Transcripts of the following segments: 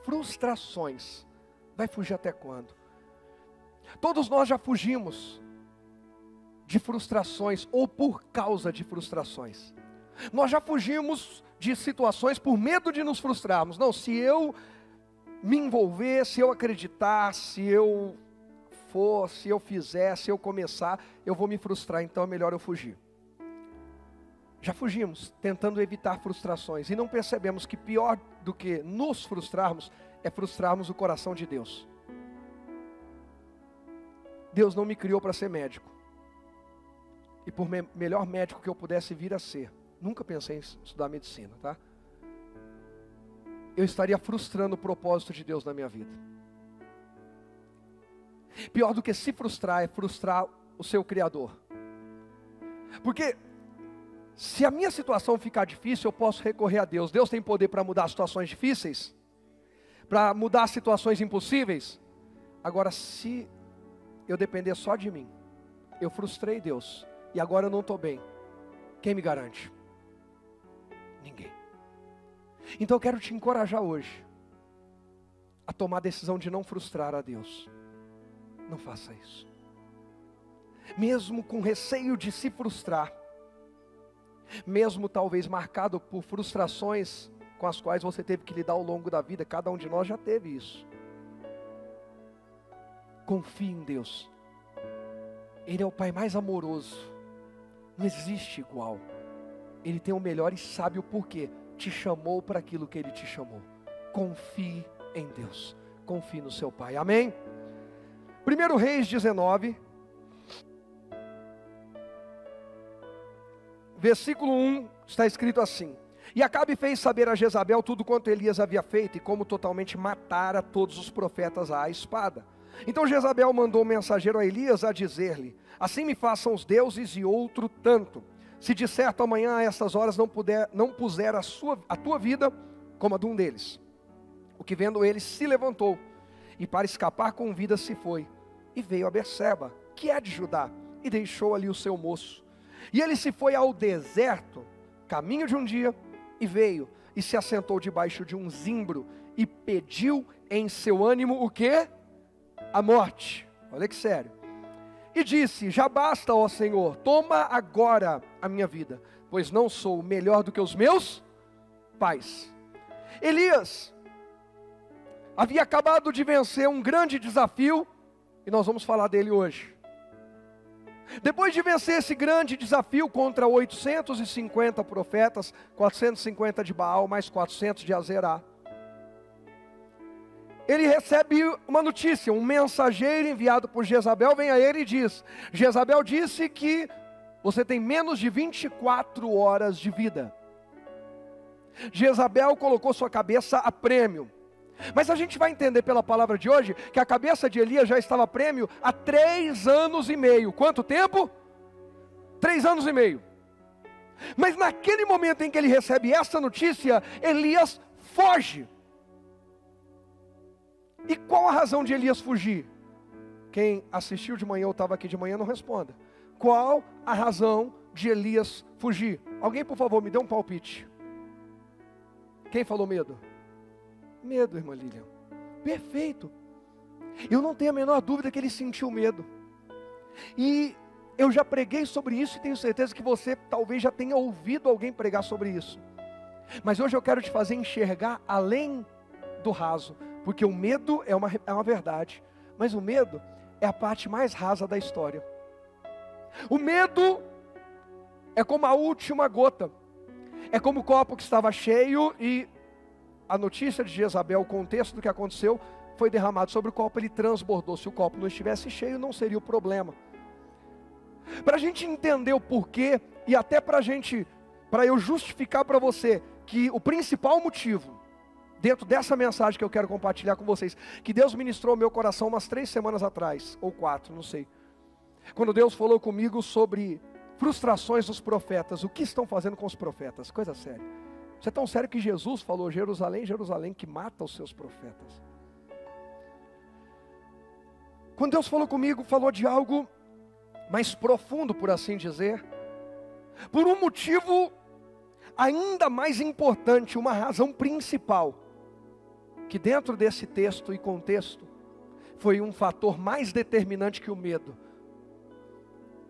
frustrações. Vai fugir até quando? Todos nós já fugimos de frustrações ou por causa de frustrações. Nós já fugimos de situações por medo de nos frustrarmos. Não, se eu me envolver, se eu acreditar, se eu for, se eu fizer, se eu começar, eu vou me frustrar, então é melhor eu fugir. Já fugimos, tentando evitar frustrações, e não percebemos que pior do que nos frustrarmos, é frustrarmos o coração de Deus. Deus não me criou para ser médico, e por melhor médico que eu pudesse vir a ser, nunca pensei em estudar medicina, tá? Eu estaria frustrando o propósito de Deus na minha vida. Pior do que se frustrar é frustrar o seu Criador. Porque se a minha situação ficar difícil, eu posso recorrer a Deus. Deus tem poder para mudar situações difíceis, para mudar situações impossíveis. Agora, se eu depender só de mim, eu frustrei Deus, e agora eu não estou bem, quem me garante? Ninguém. Então eu quero te encorajar hoje a tomar a decisão de não frustrar a Deus. Não faça isso. Mesmo com receio de se frustrar, mesmo talvez marcado por frustrações com as quais você teve que lidar ao longo da vida, cada um de nós já teve isso. Confie em Deus. Ele é o Pai mais amoroso. Não existe igual. Ele tem o melhor e sabe o porquê. Te chamou para aquilo que Ele te chamou. Confie em Deus. Confie no seu Pai. Amém? 1 Reis 19, versículo 1, está escrito assim: E Acabe fez saber a Jezabel tudo quanto Elias havia feito, e como totalmente matara todos os profetas à espada. Então Jezabel mandou um mensageiro a Elias a dizer-lhe: Assim me façam os deuses e outro tanto, se de certo amanhã a estas horas não puser a tua vida como a de um deles. O que vendo ele se levantou, e para escapar com vida se foi, e veio a Berseba, que é de Judá, e deixou ali o seu moço. E ele se foi ao deserto, caminho de um dia, e veio, e se assentou debaixo de um zimbro, e pediu em seu ânimo o quê? A morte. Olha que sério. E disse: Já basta, ó Senhor, toma agora a minha vida, pois não sou melhor do que os meus pais. Elias havia acabado de vencer um grande desafio, e nós vamos falar dele hoje. Depois de vencer esse grande desafio contra 850 profetas, 450 de Baal, mais 400 de Azerá, ele recebe uma notícia, um mensageiro enviado por Jezabel vem a ele e diz: Jezabel disse que você tem menos de 24 horas de vida. Jezabel colocou sua cabeça a prêmio. Mas a gente vai entender pela palavra de hoje que a cabeça de Elias já estava a prêmio há 3 anos e meio. Quanto tempo? 3 anos e meio. Mas naquele momento em que ele recebe essa notícia, Elias foge. E qual a razão de Elias fugir? Quem assistiu de manhã ou estava aqui de manhã não responda. Qual a razão de Elias fugir? Alguém, por favor, me dê um palpite. Quem falou medo? Medo, irmã Lilian. Perfeito. Eu não tenho a menor dúvida que ele sentiu medo. E eu já preguei sobre isso e tenho certeza que você talvez já tenha ouvido alguém pregar sobre isso. Mas hoje eu quero te fazer enxergar além do raso. Porque o medo é uma verdade. Mas o medo é a parte mais rasa da história. O medo é como a última gota. É como o copo que estava cheio e a notícia de Jezabel, o contexto do que aconteceu, foi derramado sobre o copo, ele transbordou. Se o copo não estivesse cheio, não seria o problema. Para a gente entender o porquê, e até para eu justificar para você, que o principal motivo, dentro dessa mensagem que eu quero compartilhar com vocês, que Deus ministrou ao meu coração umas 3 semanas atrás, ou 4, não sei. Quando Deus falou comigo sobre frustrações dos profetas, o que estão fazendo com os profetas, coisa séria. Isso é tão sério que Jesus falou: Jerusalém, Jerusalém, que mata os seus profetas. Quando Deus falou comigo, falou de algo mais profundo, por assim dizer, por um motivo ainda mais importante, uma razão principal. que dentro desse texto e contexto, foi um fator mais determinante que o medo.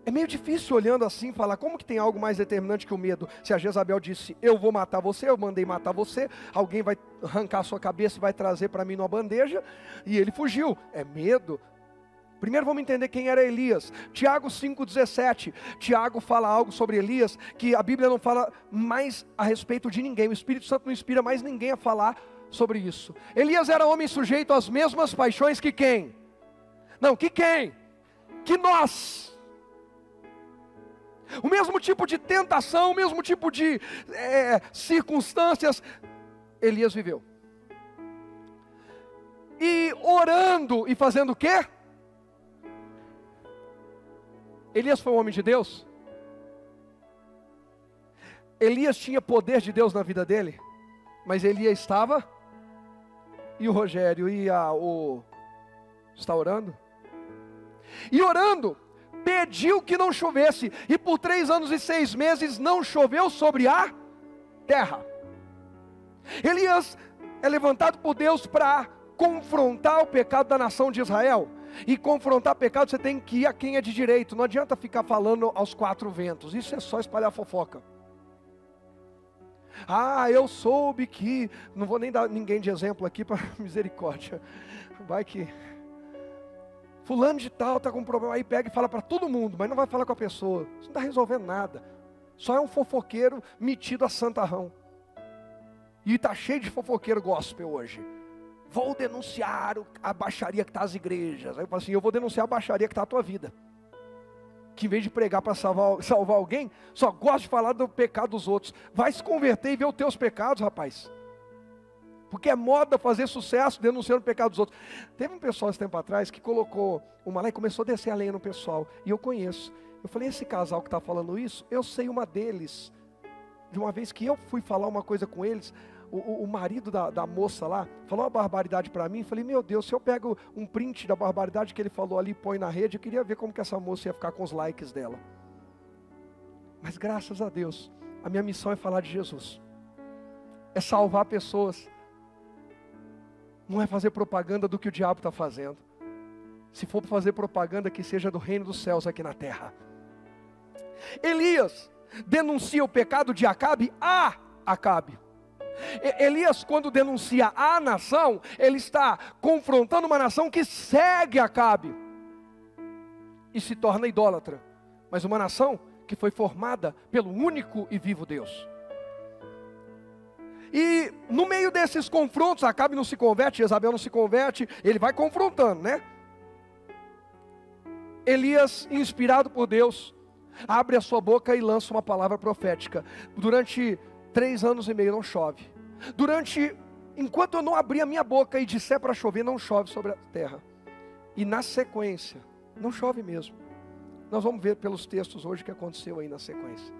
É meio difícil olhando assim, falar, como que tem algo mais determinante que o medo? Se a Jezabel disse, eu vou matar você, eu mandei matar você, alguém vai arrancar a sua cabeça e vai trazer para mim numa bandeja, e ele fugiu. É medo? Primeiro vamos entender quem era Elias. Tiago 5,17, Tiago fala algo sobre Elias, que a Bíblia não fala mais a respeito de ninguém, o Espírito Santo não inspira mais ninguém a falar sobre isso. Elias era homem sujeito às mesmas paixões que quem? Não, que quem? Que nós. O mesmo tipo de tentação, o mesmo tipo de circunstâncias, Elias viveu. E orando e fazendo o quê? Elias foi um homem de Deus? Elias tinha poder de Deus na vida dele? Mas Elias estava? E o Rogério? Está orando? E orando, pediu que não chovesse, e por 3 anos e 6 meses não choveu sobre a terra. Elias é levantado por Deus para confrontar o pecado da nação de Israel. E confrontar pecado você tem que ir a quem é de direito, não adianta ficar falando aos 4 ventos, isso é só espalhar fofoca. Eu soube que, não vou nem dar ninguém de exemplo aqui para misericórdia, vai que fulano de tal está com um problema, aí pega e fala para todo mundo, mas não vai falar com a pessoa, isso não está resolvendo nada, só é um fofoqueiro metido a santarrão, e está cheio de fofoqueiro gospel hoje. Vou denunciar a baixaria que está às igrejas. Aí eu falo assim, eu vou denunciar a baixaria que está a tua vida, que em vez de pregar para salvar alguém, só gosta de falar do pecado dos outros. Vai se converter e ver os teus pecados, rapaz, porque é moda fazer sucesso denunciando o pecado dos outros. Teve um pessoal esse tempo atrás que colocou uma lá e começou a descer a lenha no pessoal, e eu conheço. Eu falei, esse casal que está falando isso, eu sei uma deles, de uma vez que eu fui falar uma coisa com eles, o marido da moça lá falou uma barbaridade para mim. Falei, meu Deus, se eu pego um print da barbaridade que ele falou ali e põe na rede, eu queria ver como que essa moça ia ficar com os likes dela. Mas graças a Deus, a minha missão é falar de Jesus, é salvar pessoas, não é fazer propaganda do que o diabo está fazendo. Se for para fazer propaganda, que seja do reino dos céus aqui na terra. Elias denuncia o pecado de Acabe a Acabe. Elias, quando denuncia a nação, ele está confrontando uma nação que segue Acabe e se torna idólatra, mas uma nação que foi formada pelo único e vivo Deus. E no meio desses confrontos, Acabe não se converte, Jezabel não se converte, ele vai confrontando, né? Elias, inspirado por Deus, abre a sua boca e lança uma palavra profética. Durante 3 anos e meio não chove. Enquanto eu não abrir a minha boca e disser para chover, não chove sobre a terra. E na sequência, não chove mesmo. Nós vamos ver pelos textos hoje o que aconteceu aí na sequência.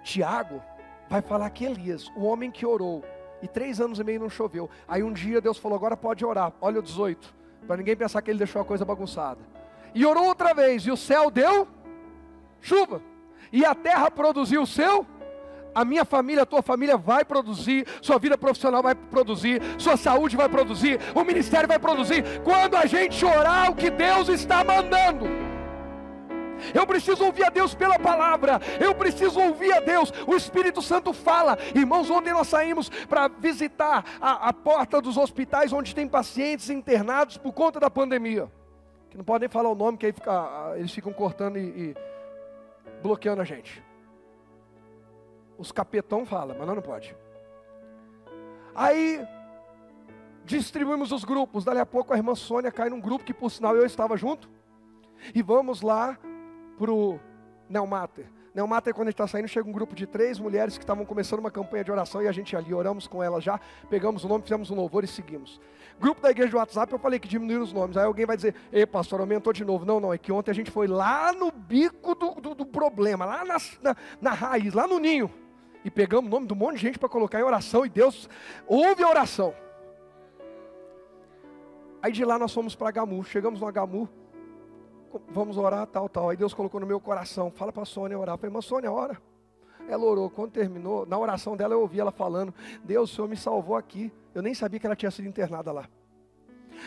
Tiago vai falar que Elias, o homem que orou, e 3 anos e meio não choveu. Aí um dia Deus falou, agora pode orar. Olha o 18, para ninguém pensar que ele deixou a coisa bagunçada. E orou outra vez, e o céu deu chuva. E a terra produziu o seu, a minha família, a tua família vai produzir, sua vida profissional vai produzir, sua saúde vai produzir, o ministério vai produzir, quando a gente orar o que Deus está mandando. Eu preciso ouvir a Deus pela palavra, eu preciso ouvir a Deus, o Espírito Santo fala. Irmãos, ontem nós saímos para visitar a porta dos hospitais onde tem pacientes internados por conta da pandemia, que não podem falar o nome, que aí eles ficam cortando e bloqueando a gente. Os capetão falam, mas não pode. Aí distribuímos os grupos. Dali a pouco a irmã Sônia cai num grupo que por sinal eu estava junto. E vamos lá para o Neumater. Neumater, quando a gente está saindo, chega um grupo de 3 mulheres que estavam começando uma campanha de oração, e a gente ali oramos com elas já, pegamos o nome, fizemos um louvor e seguimos. Grupo da igreja do WhatsApp, eu falei que diminuíram os nomes. Aí alguém vai dizer, ei pastor, aumentou de novo. Não, é que ontem a gente foi lá no bico do problema, lá na raiz, lá no ninho, e pegamos o nome de um monte de gente para colocar em oração, e Deus ouve a oração. Aí de lá nós fomos para Gamu, chegamos no Gamu, vamos orar, tal. Aí Deus colocou no meu coração, fala para a Sônia orar. Eu falei, irmã Sônia, ora. Ela orou, quando terminou, na oração dela eu ouvi ela falando, Deus, o Senhor me salvou aqui. Eu nem sabia que ela tinha sido internada lá.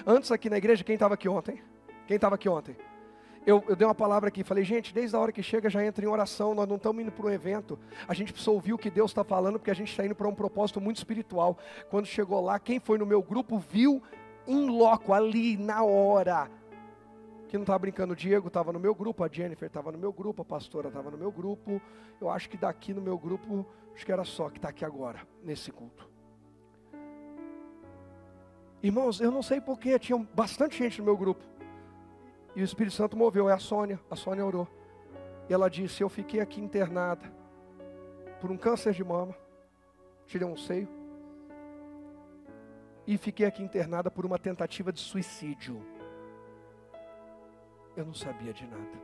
Antes aqui na igreja, quem estava aqui ontem? Quem estava aqui ontem? Eu dei uma palavra aqui, falei, gente, desde a hora que chega já entra em oração, nós não estamos indo para um evento, a gente precisa ouvir o que Deus está falando, porque a gente está indo para um propósito muito espiritual. Quando chegou lá, quem foi no meu grupo viu em loco, ali, na hora. Que não estava brincando, o Diego estava no meu grupo, a Jennifer estava no meu grupo, a pastora estava no meu grupo. Eu acho que daqui no meu grupo, acho que era só que está aqui agora, nesse culto. Irmãos, eu não sei porquê, tinha bastante gente no meu grupo. E o Espírito Santo moveu, é a Sônia orou. E ela disse, eu fiquei aqui internada por um câncer de mama, tirei um seio. E fiquei aqui internada por uma tentativa de suicídio. Eu não sabia de nada.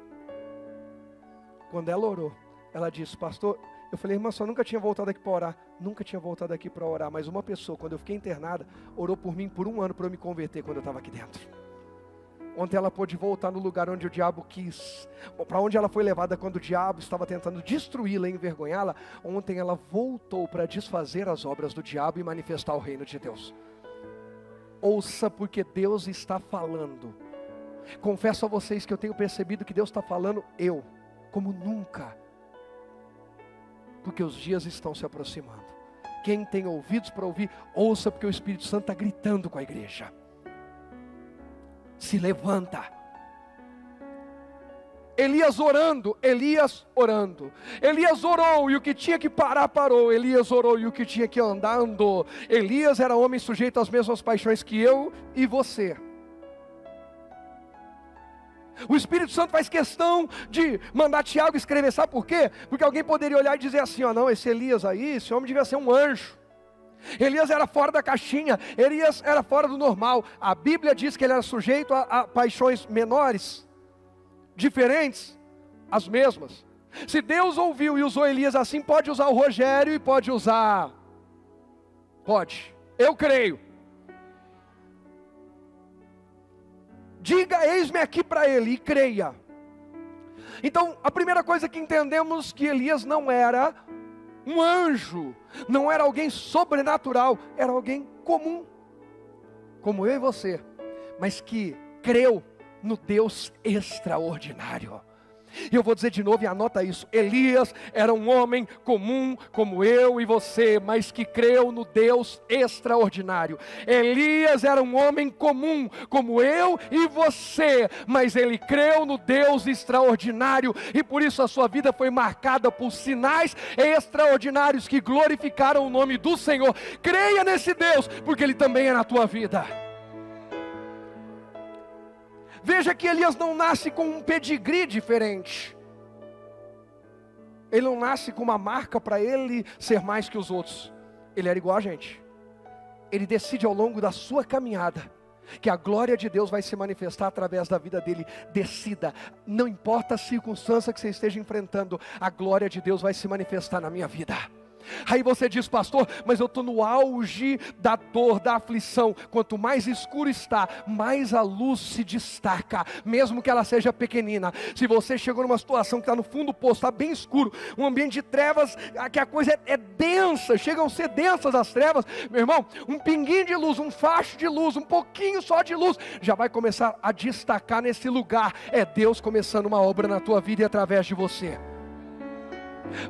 Quando ela orou, ela disse, pastor, eu falei, irmã, só nunca tinha voltado aqui para orar. Nunca tinha voltado aqui para orar, mas uma pessoa, quando eu fiquei internada, orou por mim por 1 ano para eu me converter quando eu estava aqui dentro. Ontem ela pôde voltar no lugar onde o diabo quis, para onde ela foi levada quando o diabo estava tentando destruí-la e envergonhá-la. Ontem ela voltou para desfazer as obras do diabo e manifestar o reino de Deus. Ouça, porque Deus está falando. Confesso a vocês que eu tenho percebido que Deus está falando, como nunca. Porque os dias estão se aproximando. Quem tem ouvidos para ouvir, ouça, porque o Espírito Santo está gritando com a igreja. Se levanta. Elias orando. Elias orou e o que tinha que parar, parou. Elias orou e o que tinha que andar, andou. Elias era homem sujeito às mesmas paixões que eu e você. O Espírito Santo faz questão de mandar Tiago escrever, sabe por quê? Porque alguém poderia olhar e dizer assim, não, esse Elias aí, esse homem devia ser um anjo. Elias era fora da caixinha, Elias era fora do normal. A Bíblia diz que ele era sujeito a paixões menores, diferentes, as mesmas. Se Deus ouviu e usou Elias assim, pode usar o Rogério e pode usar, eu creio. Diga, eis-me aqui para ele e creia. Então, a primeira coisa que entendemos que Elias não era um anjo, não era alguém sobrenatural, era alguém comum, como eu e você, mas que creu no Deus extraordinário. E eu vou dizer de novo e anota isso, Elias era um homem comum como eu e você, mas que creu no Deus extraordinário. Elias era um homem comum como eu e você, mas ele creu no Deus extraordinário, e por isso a sua vida foi marcada por sinais extraordinários que glorificaram o nome do Senhor. Creia nesse Deus, porque Ele também é na tua vida. Veja que Elias não nasce com um pedigree diferente. Ele não nasce com uma marca para ele ser mais que os outros. Ele era igual a gente. Ele decide ao longo da sua caminhada que a glória de Deus vai se manifestar através da vida dele. Decida, não importa a circunstância que você esteja enfrentando, a glória de Deus vai se manifestar na minha vida. Aí você diz, pastor, mas eu estou no auge da dor, da aflição. Quanto mais escuro está, mais a luz se destaca, mesmo que ela seja pequenina. Se você chegou numa situação que está no fundo do poço, está bem escuro, um ambiente de trevas, que a coisa é densa, chegam a ser densas as trevas, meu irmão, um pinguinho de luz, um facho de luz, um pouquinho só de luz, já vai começar a destacar nesse lugar. É Deus começando uma obra na tua vida e através de você.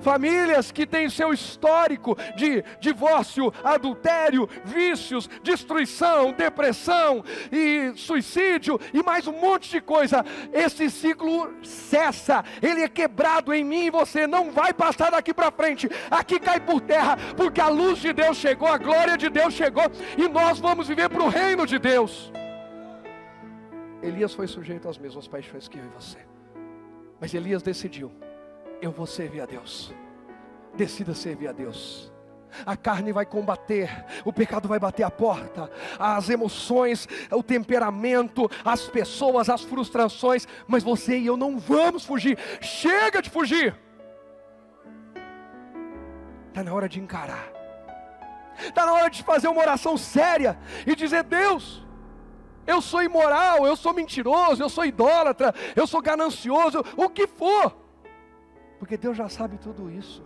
Famílias que têm seu histórico de divórcio, adultério, vícios, destruição, depressão e suicídio e mais um monte de coisa. Esse ciclo cessa, ele é quebrado em mim e você não vai passar daqui para frente. Aqui cai por terra, porque a luz de Deus chegou, a glória de Deus chegou e nós vamos viver para o reino de Deus. Elias foi sujeito às mesmas paixões que eu e você, mas Elias decidiu: eu vou servir a Deus. Decida servir a Deus. A carne vai combater, o pecado vai bater a porta, as emoções, o temperamento, as pessoas, as frustrações, mas você e eu não vamos fugir. Chega de fugir. Está na hora de encarar. Está na hora de fazer uma oração séria e dizer: Deus, eu sou imoral, eu sou mentiroso, eu sou idólatra, eu sou ganancioso, o que for. Porque Deus já sabe tudo isso.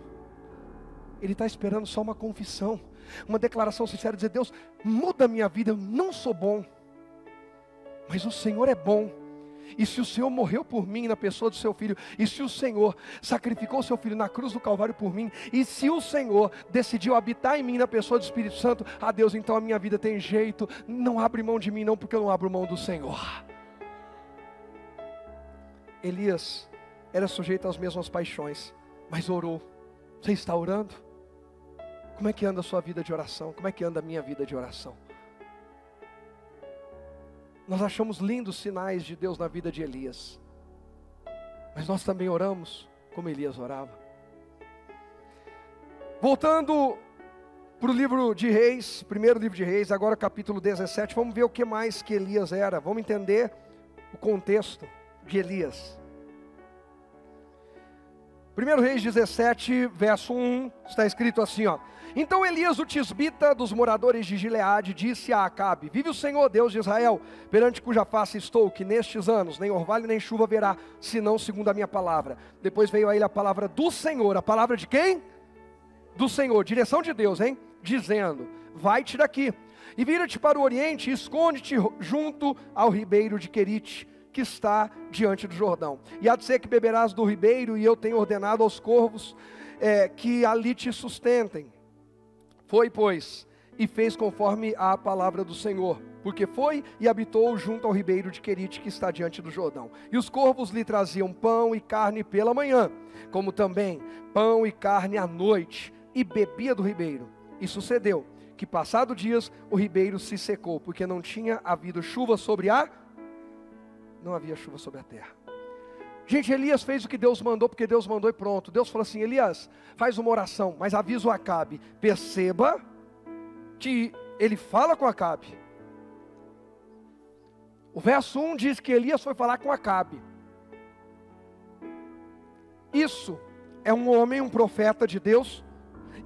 Ele está esperando só uma confissão, uma declaração sincera, dizer: Deus, muda a minha vida, eu não sou bom, mas o Senhor é bom. E se o Senhor morreu por mim na pessoa do seu Filho, e se o Senhor sacrificou o seu Filho na cruz do Calvário por mim, e se o Senhor decidiu habitar em mim na pessoa do Espírito Santo, Deus, então a minha vida tem jeito, não abre mão de mim não, porque eu não abro mão do Senhor. Elias era sujeito às mesmas paixões, mas orou. Você está orando? Como é que anda a sua vida de oração? Como é que anda a minha vida de oração? Nós achamos lindos sinais de Deus na vida de Elias, mas nós também oramos como Elias orava. Voltando para o livro de Reis, primeiro livro de Reis, agora capítulo 17, vamos ver o que mais que Elias era, vamos entender o contexto de Elias. 1 Reis 17, verso 1, está escrito assim, ó: Então Elias, o tisbita dos moradores de Gileade, disse a Acabe: Vive o Senhor, Deus de Israel, perante cuja face estou, que nestes anos nem orvalho nem chuva haverá, senão segundo a minha palavra. Depois veio a ele a palavra do Senhor. A palavra de quem? Do Senhor, direção de Deus, hein? Dizendo: Vai-te daqui, e vira-te para o oriente, e esconde-te junto ao ribeiro de Querite, que está diante do Jordão. E há de ser que beberás do ribeiro, e eu tenho ordenado aos corvos que ali te sustentem. Foi, pois, e fez conforme a palavra do Senhor, porque foi e habitou junto ao ribeiro de Querite, que está diante do Jordão. E os corvos lhe traziam pão e carne pela manhã, como também pão e carne à noite, e bebia do ribeiro. E sucedeu que, passado dias, o ribeiro se secou, porque não tinha havido chuva não havia chuva sobre a terra. Gente, Elias fez o que Deus mandou, porque Deus mandou e pronto. Deus falou assim: Elias, faz uma oração, mas avisa o Acabe. Perceba que ele fala com Acabe. O verso 1 diz que Elias foi falar com Acabe. Isso é um homem, um profeta de Deus,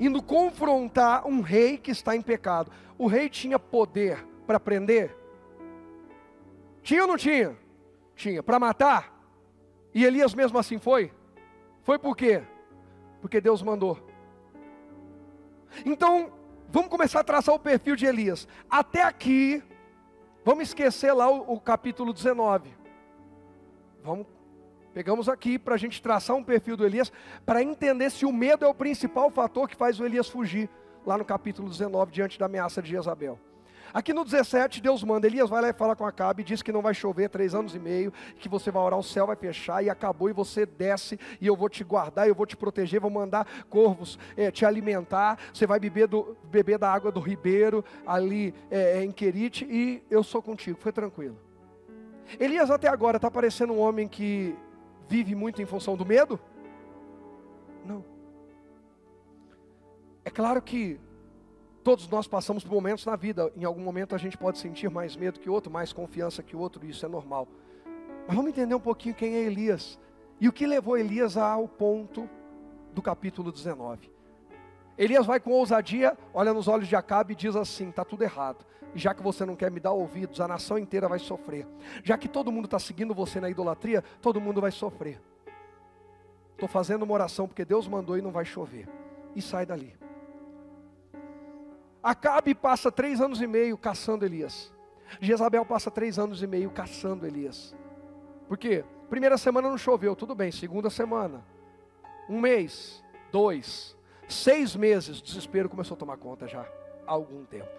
indo confrontar um rei que está em pecado. O rei tinha poder para prender? Tinha ou não tinha? Tinha. Para matar? E Elias mesmo assim foi? Foi por quê? Porque Deus mandou. Então, vamos começar a traçar o perfil de Elias. Até aqui, vamos esquecer lá o capítulo 19. Pegamos aqui para a gente traçar um perfil do Elias, para entender se o medo é o principal fator que faz o Elias fugir, lá no capítulo 19, diante da ameaça de Jezabel. Aqui no 17, Deus manda: Elias vai lá e fala com Acabe, diz que não vai chover 3 anos e meio, que você vai orar, o céu vai fechar, e acabou, e você desce, e eu vou te guardar, eu vou te proteger, vou mandar corvos te alimentar, você vai beber da água do ribeiro, ali em Querite, e eu sou contigo, foi tranquilo. Elias até agora está parecendo um homem que vive muito em função do medo? Não. É claro que todos nós passamos por momentos na vida, em algum momento a gente pode sentir mais medo que o outro, mais confiança que o outro, isso é normal. Mas vamos entender um pouquinho quem é Elias, e o que levou Elias ao ponto do capítulo 19. Elias vai com ousadia, olha nos olhos de Acabe e diz assim: está tudo errado, e já que você não quer me dar ouvidos, a nação inteira vai sofrer. Já que todo mundo está seguindo você na idolatria, todo mundo vai sofrer. Estou fazendo uma oração porque Deus mandou e não vai chover. E sai dali. Acabe passa 3 anos e meio caçando Elias. Jezabel passa 3 anos e meio caçando Elias. Por quê? Primeira semana não choveu, tudo bem. Segunda semana, 1 mês, 2, 6 meses, o desespero começou a tomar conta já, há algum tempo.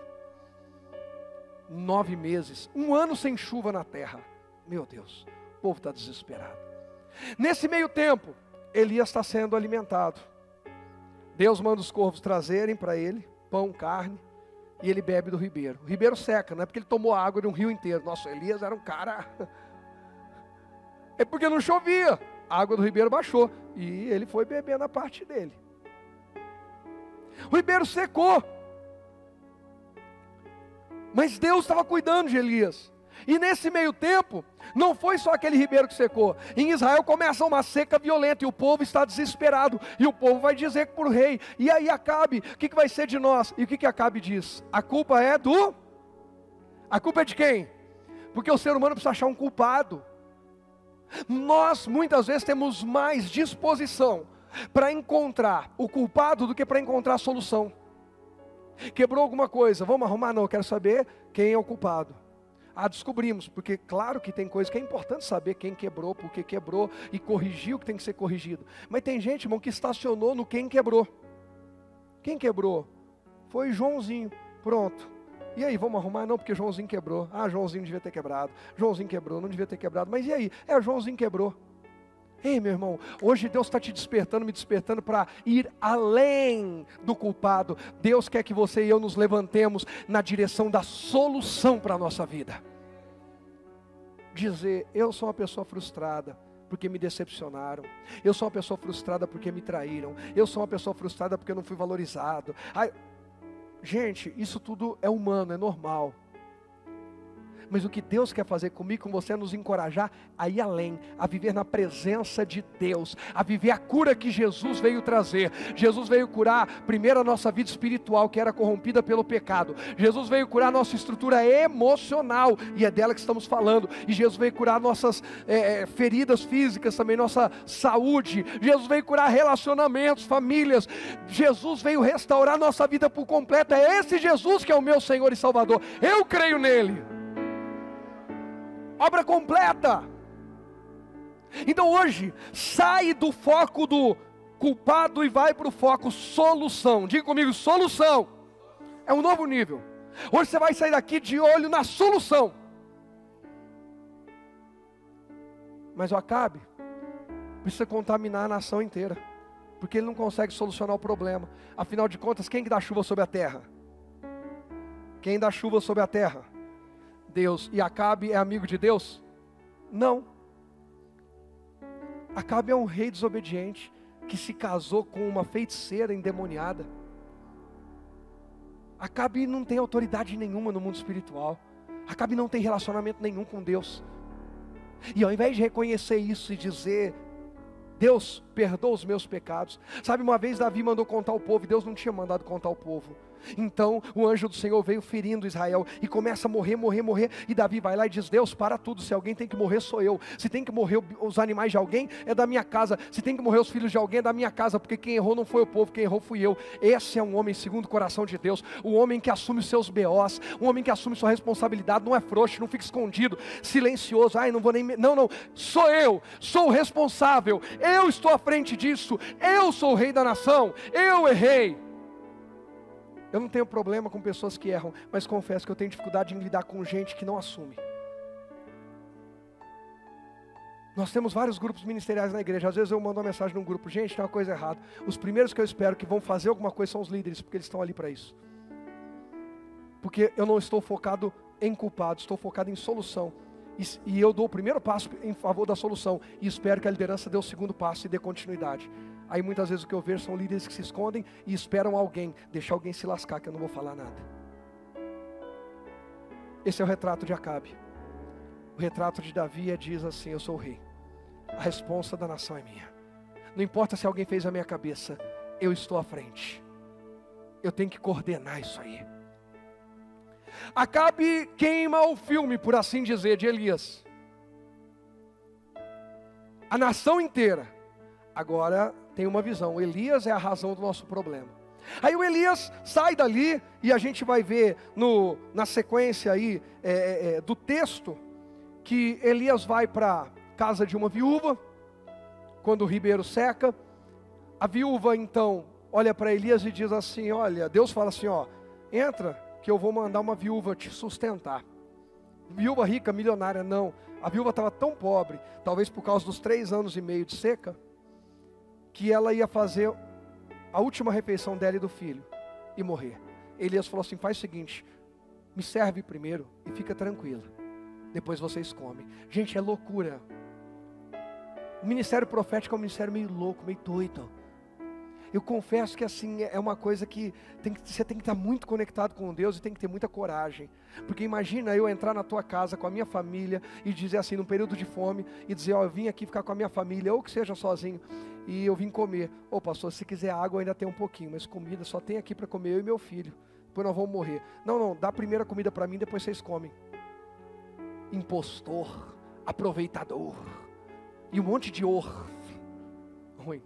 9 meses, 1 ano sem chuva na terra. Meu Deus, o povo está desesperado. Nesse meio tempo, Elias está sendo alimentado. Deus manda os corvos trazerem para ele pão, carne, e ele bebe do ribeiro. O ribeiro seca, não é porque ele tomou água de um rio inteiro. Nossa, Elias era um cara... É porque não chovia, a água do ribeiro baixou, e ele foi beber na parte dele. O ribeiro secou, mas Deus estava cuidando de Elias. E nesse meio tempo, não foi só aquele ribeiro que secou. Em Israel começa uma seca violenta, e o povo está desesperado, e o povo vai dizer para o rei: e aí Acabe, o que vai ser de nós? E o que Acabe diz? A culpa é de quem? Porque o ser humano precisa achar um culpado. Nós muitas vezes temos mais disposição para encontrar o culpado do que para encontrar a solução. Quebrou alguma coisa, vamos arrumar? Não, eu quero saber quem é o culpado. Descobrimos, porque claro que tem coisa que é importante saber quem quebrou, por que quebrou e corrigir o que tem que ser corrigido. Mas tem gente, irmão, que estacionou no quem quebrou. Quem quebrou? Foi Joãozinho, pronto. E aí, vamos arrumar? Não, porque Joãozinho quebrou. Joãozinho devia ter quebrado. Joãozinho quebrou, não devia ter quebrado. Mas e aí? Joãozinho quebrou. Ei, meu irmão, hoje Deus está te despertando, me despertando para ir além do culpado. Deus quer que você e eu nos levantemos na direção da solução para a nossa vida. Dizer, eu sou uma pessoa frustrada porque me decepcionaram. Eu sou uma pessoa frustrada porque me traíram. Eu sou uma pessoa frustrada porque eu não fui valorizado. Gente, isso tudo é humano, é normal. Mas o que Deus quer fazer comigo, com você, é nos encorajar a ir além, a viver na presença de Deus, a viver a cura que Jesus veio trazer. Jesus veio curar primeiro a nossa vida espiritual, que era corrompida pelo pecado. Jesus veio curar a nossa estrutura emocional, e é dela que estamos falando. E Jesus veio curar nossas feridas físicas também, nossa saúde. Jesus veio curar relacionamentos, famílias. Jesus veio restaurar nossa vida por completo. É esse Jesus que é o meu Senhor e Salvador. Eu creio nele. Obra completa. Então hoje, sai do foco do culpado e vai para o foco solução. Diga comigo, solução. É um novo nível. Hoje você vai sair daqui de olho na solução. Mas o Acabe precisa contaminar a nação inteira, porque ele não consegue solucionar o problema. Afinal de contas, quem que dá chuva sobre a terra? Quem dá chuva sobre a terra? Deus. E Acabe é amigo de Deus? Não. Acabe é um rei desobediente que se casou com uma feiticeira endemoniada. Acabe não tem autoridade nenhuma no mundo espiritual. Acabe não tem relacionamento nenhum com Deus. E ao invés de reconhecer isso e dizer, Deus, perdoa os meus pecados. Sabe, uma vez Davi mandou contar o povo, e Deus não tinha mandado contar o povo. Então o anjo do Senhor veio ferindo Israel e começa a morrer, e Davi vai lá e diz, Deus, para tudo, se alguém tem que morrer sou eu. Se tem que morrer os animais de alguém, é da minha casa. Se tem que morrer os filhos de alguém, é da minha casa, porque quem errou não foi o povo, quem errou fui eu. Esse é um homem segundo o coração de Deus, um homem que assume os seus BOs, um homem que assume sua responsabilidade, não é frouxo, não fica escondido, silencioso, não vou nem... Não, sou eu, sou o responsável, eu estou à frente disso, eu sou o rei da nação, eu errei. Eu não tenho problema com pessoas que erram, mas confesso que eu tenho dificuldade em lidar com gente que não assume. Nós temos vários grupos ministeriais na igreja. Às vezes eu mando uma mensagem num grupo, gente, tem uma coisa errada. Os primeiros que eu espero que vão fazer alguma coisa são os líderes, porque eles estão ali para isso. Porque eu não estou focado em culpado, estou focado em solução. E eu dou o primeiro passo em favor da solução, e espero que a liderança dê o segundo passo e dê continuidade. Aí muitas vezes o que eu vejo são líderes que se escondem e esperam alguém, deixar alguém se lascar, que eu não vou falar nada. Esse é o retrato de Acabe. O retrato de Davi diz assim, eu sou o rei. A responsa da nação é minha. Não importa se alguém fez a minha cabeça, eu estou à frente. Eu tenho que coordenar isso aí. Acabe queima o filme, por assim dizer, de Elias. A nação inteira agora tem uma visão. Elias é a razão do nosso problema. Aí o Elias sai dali e a gente vai ver na sequência aí do texto que Elias vai para a casa de uma viúva, quando o ribeiro seca. A viúva então olha para Elias e diz assim, olha, Deus fala assim, entra que eu vou mandar uma viúva te sustentar. Viúva rica, milionária, não. A viúva estava tão pobre, talvez por causa dos 3 anos e meio de seca, que ela ia fazer a última refeição dela e do filho e morrer. Elias falou assim, faz o seguinte, me serve primeiro e fica tranquila, depois vocês comem. Gente, é loucura. O ministério profético é um ministério meio louco, meio doido. Eu confesso que assim, é uma coisa que você tem que estar muito conectado com Deus e tem que ter muita coragem. Porque imagina eu entrar na tua casa com a minha família e dizer assim, num período de fome, e dizer, eu vim aqui ficar com a minha família, ou que seja sozinho, e eu vim comer. Pastor, se quiser água ainda tem um pouquinho, mas comida só tem aqui para comer eu e meu filho. Depois nós vamos morrer. Não, dá a primeira comida para mim, depois vocês comem. Impostor, aproveitador, e um monte de ruim.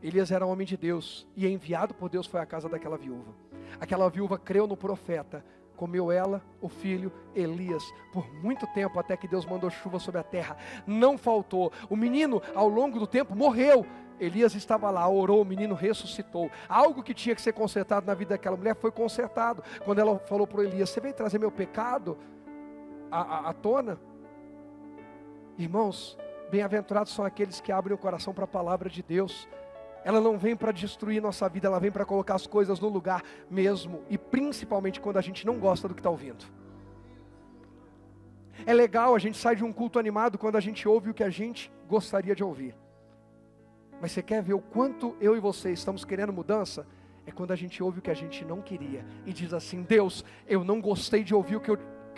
Elias era homem de Deus e enviado por Deus foi à casa daquela viúva. Aquela viúva creu no profeta, comeu ela, o filho, Elias, por muito tempo, até que Deus mandou chuva sobre a terra. Não faltou. O menino, ao longo do tempo, morreu. Elias estava lá, orou, o menino ressuscitou. Algo que tinha que ser consertado na vida daquela mulher foi consertado. Quando ela falou para Elias: você veio trazer meu pecado à tona? Irmãos, bem-aventurados são aqueles que abrem o coração para a palavra de Deus. Ela não vem para destruir nossa vida, ela vem para colocar as coisas no lugar mesmo. E principalmente quando a gente não gosta do que está ouvindo. É legal, a gente sai de um culto animado quando a gente ouve o que a gente gostaria de ouvir. Mas você quer ver o quanto eu e você estamos querendo mudança? É quando a gente ouve o que a gente não queria. E diz assim: Deus, eu não gostei de ouvir o que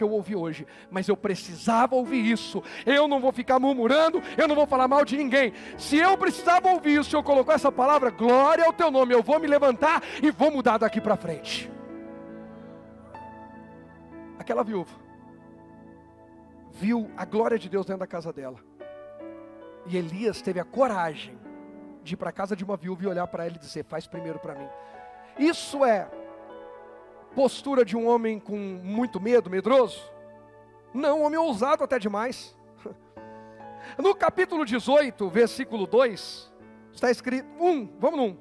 eu ouvi hoje, mas eu precisava ouvir isso. Eu não vou ficar murmurando, eu não vou falar mal de ninguém. Se eu precisava ouvir isso, o Senhor colocou essa palavra, glória ao teu nome, eu vou me levantar e vou mudar daqui para frente. Aquela viúva viu a glória de Deus dentro da casa dela, e Elias teve a coragem de ir para a casa de uma viúva e olhar para ela e dizer: faz primeiro para mim. Isso é postura de um homem com muito medo, medroso? Não, um homem ousado até demais. No capítulo 18, versículo 2, está escrito, vamos no 1.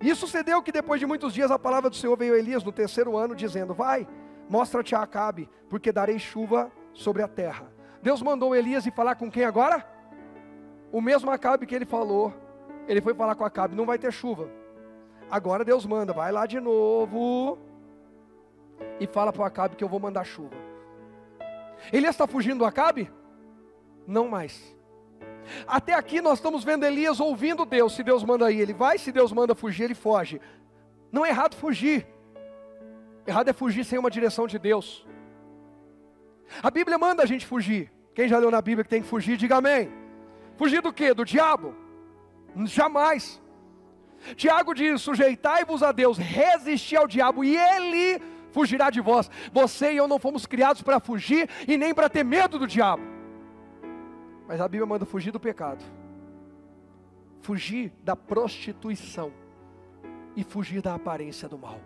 E sucedeu que depois de muitos dias a palavra do Senhor veio a Elias no 3º ano, dizendo: vai, mostra-te a Acabe, porque darei chuva sobre a terra. Deus mandou Elias ir falar com quem agora? O mesmo Acabe que ele falou. Ele foi falar com Acabe: não vai ter chuva. Agora Deus manda: vai lá de novo e fala para o Acabe que eu vou mandar chuva. Elias está fugindo do Acabe? Não mais. Até aqui nós estamos vendo Elias ouvindo Deus. Se Deus manda ir, ele vai. Se Deus manda fugir, ele foge. Não é errado fugir. Errado é fugir sem uma direção de Deus. A Bíblia manda a gente fugir. Quem já leu na Bíblia que tem que fugir, diga amém. Fugir do quê? Do diabo? Jamais. Tiago diz: sujeitai-vos a Deus, resistir ao diabo e ele fugirá de vós. Você e eu não fomos criados para fugir e nem para ter medo do diabo. Mas a Bíblia manda fugir do pecado, fugir da prostituição e fugir da aparência do mal.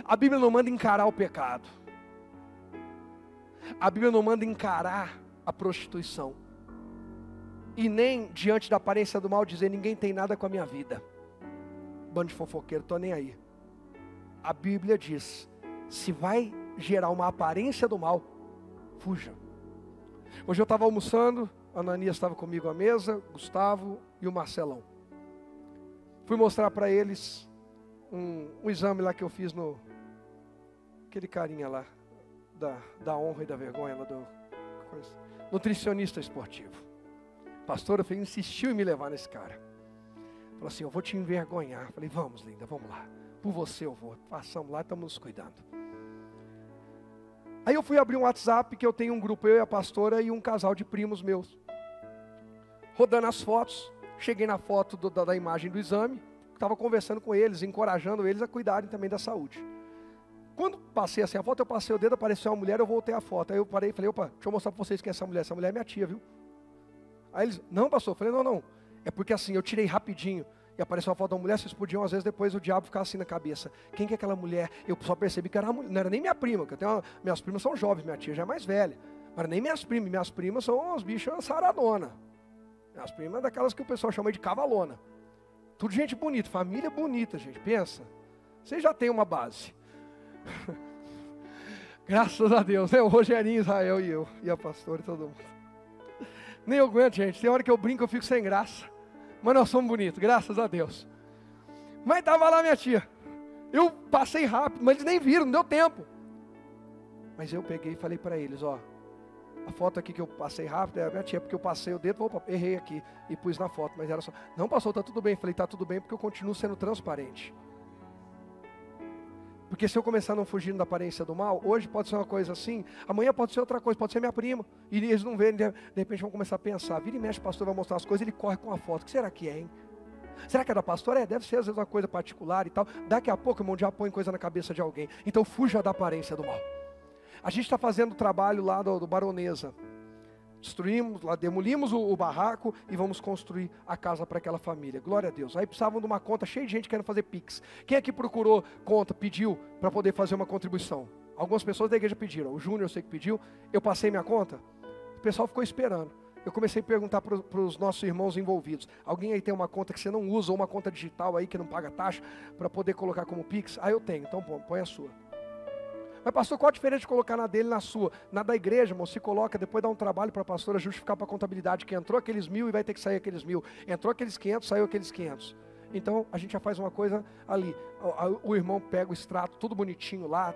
A Bíblia não manda encarar o pecado. A Bíblia não manda encarar a prostituição. E nem diante da aparência do mal dizer: ninguém tem nada com a minha vida. Bando de fofoqueiro, estou nem aí. A Bíblia diz: se vai gerar uma aparência do mal, fuja. Hoje eu estava almoçando, a Ananias estava comigo à mesa, Gustavo e o Marcelão. Fui mostrar para eles um exame lá que eu fiz no... aquele carinha lá, da honra e da vergonha, lá do nutricionista esportivo. Pastor, eu insistiu em me levar nesse cara. Falou assim: eu vou te envergonhar. Falei: vamos, linda, vamos lá. Por você eu vou. Passamos lá, estamos nos cuidando. Aí eu fui abrir um WhatsApp, que eu tenho um grupo, eu e a pastora e um casal de primos meus. Rodando as fotos, cheguei na foto da imagem do exame, estava conversando com eles, encorajando eles a cuidarem também da saúde. Quando passei assim a foto, eu passei o dedo, apareceu uma mulher, eu voltei a foto. Aí eu parei e falei: opa, deixa eu mostrar para vocês quem é essa mulher. Essa mulher é minha tia, viu? Aí eles: não, pastor. Eu falei: não. É porque assim, eu tirei rapidinho. E apareceu a foto da mulher, vocês podiam, às vezes, depois o diabo ficar assim na cabeça. Quem que é aquela mulher? Eu só percebi que era uma mulher, não era nem minha prima, porque minhas primas são jovens, minha tia já é mais velha. Mas nem minhas primas são umas bichas saradonas. Minhas primas daquelas que o pessoal chama de cavalona. Tudo gente bonita, família bonita, gente, pensa. Vocês já têm uma base. Graças a Deus, né? O Rogerinho, Israel e eu, e a pastora e todo mundo. Nem eu aguento, gente, tem hora que eu brinco, eu fico sem graça. Mas nós somos bonitos, graças a Deus. Mas estava lá minha tia. Eu passei rápido, mas eles nem viram, não deu tempo. Mas eu peguei e falei para eles: ó, a foto aqui que eu passei rápido é a minha tia, porque eu passei o dedo, opa, errei aqui e pus na foto, mas era só. Não, pastor, tá tudo bem. Falei: tá tudo bem, porque eu continuo sendo transparente. Porque se eu começar não fugindo da aparência do mal, hoje pode ser uma coisa assim, amanhã pode ser outra coisa, pode ser minha prima. E eles não verem, de repente vão começar a pensar: vira e mexe, o pastor vai mostrar as coisas, ele corre com a foto. O que será que é, hein? Será que é da pastora? Deve ser às vezes uma coisa particular e tal. Daqui a pouco, irmão, já põe coisa na cabeça de alguém. Então fuja da aparência do mal. A gente está fazendo o trabalho lá do Baronesa. Destruímos, lá demolimos o barraco e vamos construir a casa para aquela família. Glória a Deus. Aí precisavam de uma conta, cheia de gente querendo fazer Pix. Quem aqui procurou conta, pediu para poder fazer uma contribuição? Algumas pessoas da igreja pediram. O Júnior eu sei que pediu. Eu passei minha conta. O pessoal ficou esperando. Eu comecei a perguntar para os nossos irmãos envolvidos. Alguém aí tem uma conta que você não usa, ou uma conta digital aí que não paga taxa, para poder colocar como Pix? Ah, eu tenho. Então põe a sua. Mas pastor, qual a diferença de colocar na dele e na sua? Na da igreja, irmão, se coloca, depois dá um trabalho para a pastora justificar para a contabilidade que entrou aqueles 1.000 e vai ter que sair aqueles 1.000. Entrou aqueles 500, saiu aqueles 500. Então, a gente já faz uma coisa ali. O irmão pega o extrato, tudo bonitinho lá,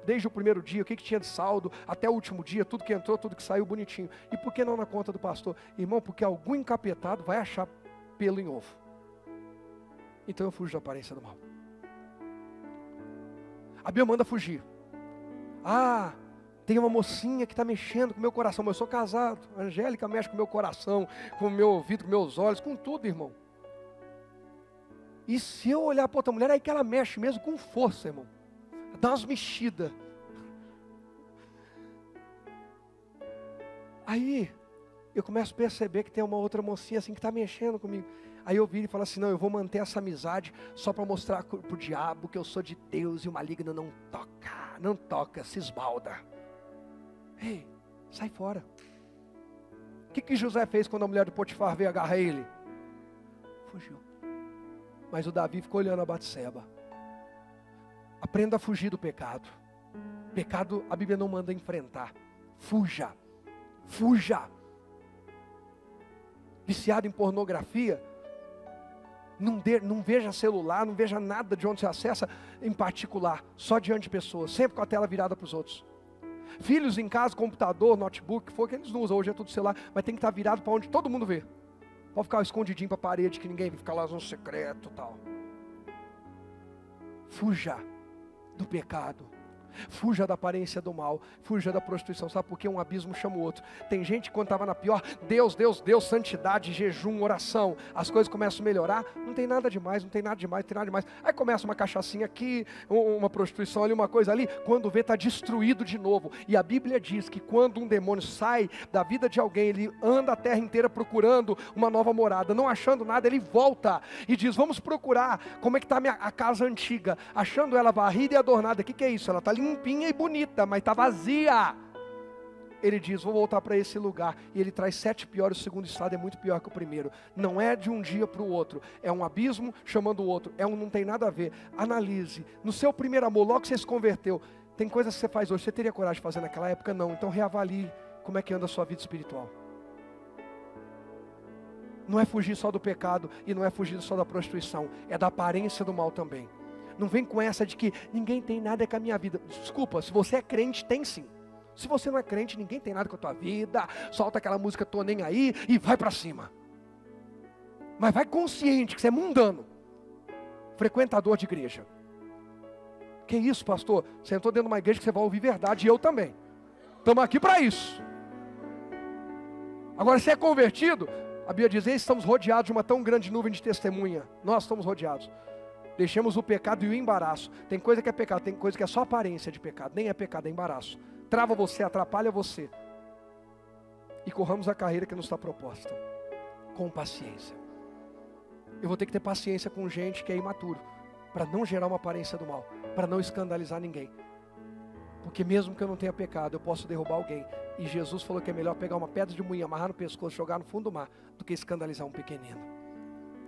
desde o primeiro dia, o que tinha de saldo, até o último dia, tudo que entrou, tudo que saiu, bonitinho. E por que não na conta do pastor? Irmão, porque algum encapetado vai achar pelo em ovo. Então eu fujo da aparência do mal. A Bíblia manda fugir. Ah, tem uma mocinha que está mexendo com o meu coração, mas eu sou casado. A Angélica mexe com o meu coração, com o meu ouvido, com meus olhos, com tudo, irmão. E se eu olhar para outra mulher, aí que ela mexe mesmo com força, irmão. Dá umas mexidas. Aí, eu começo a perceber que tem uma outra mocinha assim que está mexendo comigo. Aí eu viro e falo assim, não, eu vou manter essa amizade só para mostrar para o diabo que eu sou de Deus e o maligno não toca, se esbalda. Ei, sai fora. O que José fez quando a mulher do Potifar veio agarrar ele? Fugiu. Mas o Davi ficou olhando a Batseba. Aprenda a fugir do pecado. Pecado a Bíblia não manda enfrentar. Fuja. Viciado em pornografia, não veja celular, não veja nada de onde você acessa em particular, só diante de pessoas, sempre com a tela virada para os outros. Filhos em casa, computador, notebook, que eles não usam, hoje é tudo celular, mas tem que estar virado para onde todo mundo vê. Pode ficar escondidinho para a parede, que ninguém vai ficar lá no secreto e tal. Fuja do pecado. Fuja da aparência do mal, fuja da prostituição. Sabe por quê? Um abismo chama o outro. Tem gente que quando estava na pior, Deus, santidade, jejum, oração, as coisas começam a melhorar, não tem nada demais. Aí começa uma cachaçinha aqui, uma prostituição ali, uma coisa ali, quando vê está destruído de novo. E a Bíblia diz que quando um demônio sai da vida de alguém, ele anda a terra inteira procurando uma nova morada, não achando nada, ele volta e diz, vamos procurar como é que está a casa antiga, achando ela varrida e adornada. O que é isso? Ela está limpinha e bonita, mas está vazia. Ele diz, vou voltar para esse lugar. E ele traz 7 piores, o segundo estado é muito pior que o primeiro. Não é de um dia para o outro, é um abismo chamando o outro, não tem nada a ver. Analise, no seu primeiro amor, logo que você se converteu, tem coisas que você faz hoje, você teria coragem de fazer naquela época? Não, então reavalie como é que anda a sua vida espiritual. Não é fugir só do pecado e não é fugir só da prostituição, é da aparência do mal também. Não vem com essa de que ninguém tem nada com a minha vida. Desculpa, se você é crente, tem sim. Se você não é crente, ninguém tem nada com a tua vida. Solta aquela música, tô nem aí, e vai para cima. Mas vai consciente que você é mundano, frequentador de igreja. Que isso, pastor? Você entrou dentro de uma igreja que você vai ouvir verdade, e eu também. Estamos aqui para isso. Agora, se é convertido, a Bíblia diz, estamos rodeados de uma tão grande nuvem de testemunha. Nós estamos rodeados. Deixemos o pecado e o embaraço. Tem coisa que é pecado, tem coisa que é só aparência de pecado. Nem é pecado, é embaraço. Trava você, atrapalha você. E corramos a carreira que nos está proposta. Com paciência. Eu vou ter que ter paciência com gente que é imaturo. Para não gerar uma aparência do mal. Para não escandalizar ninguém. Porque mesmo que eu não tenha pecado, eu posso derrubar alguém. E Jesus falou que é melhor pegar uma pedra de moinho, amarrar no pescoço, jogar no fundo do mar, do que escandalizar um pequenino.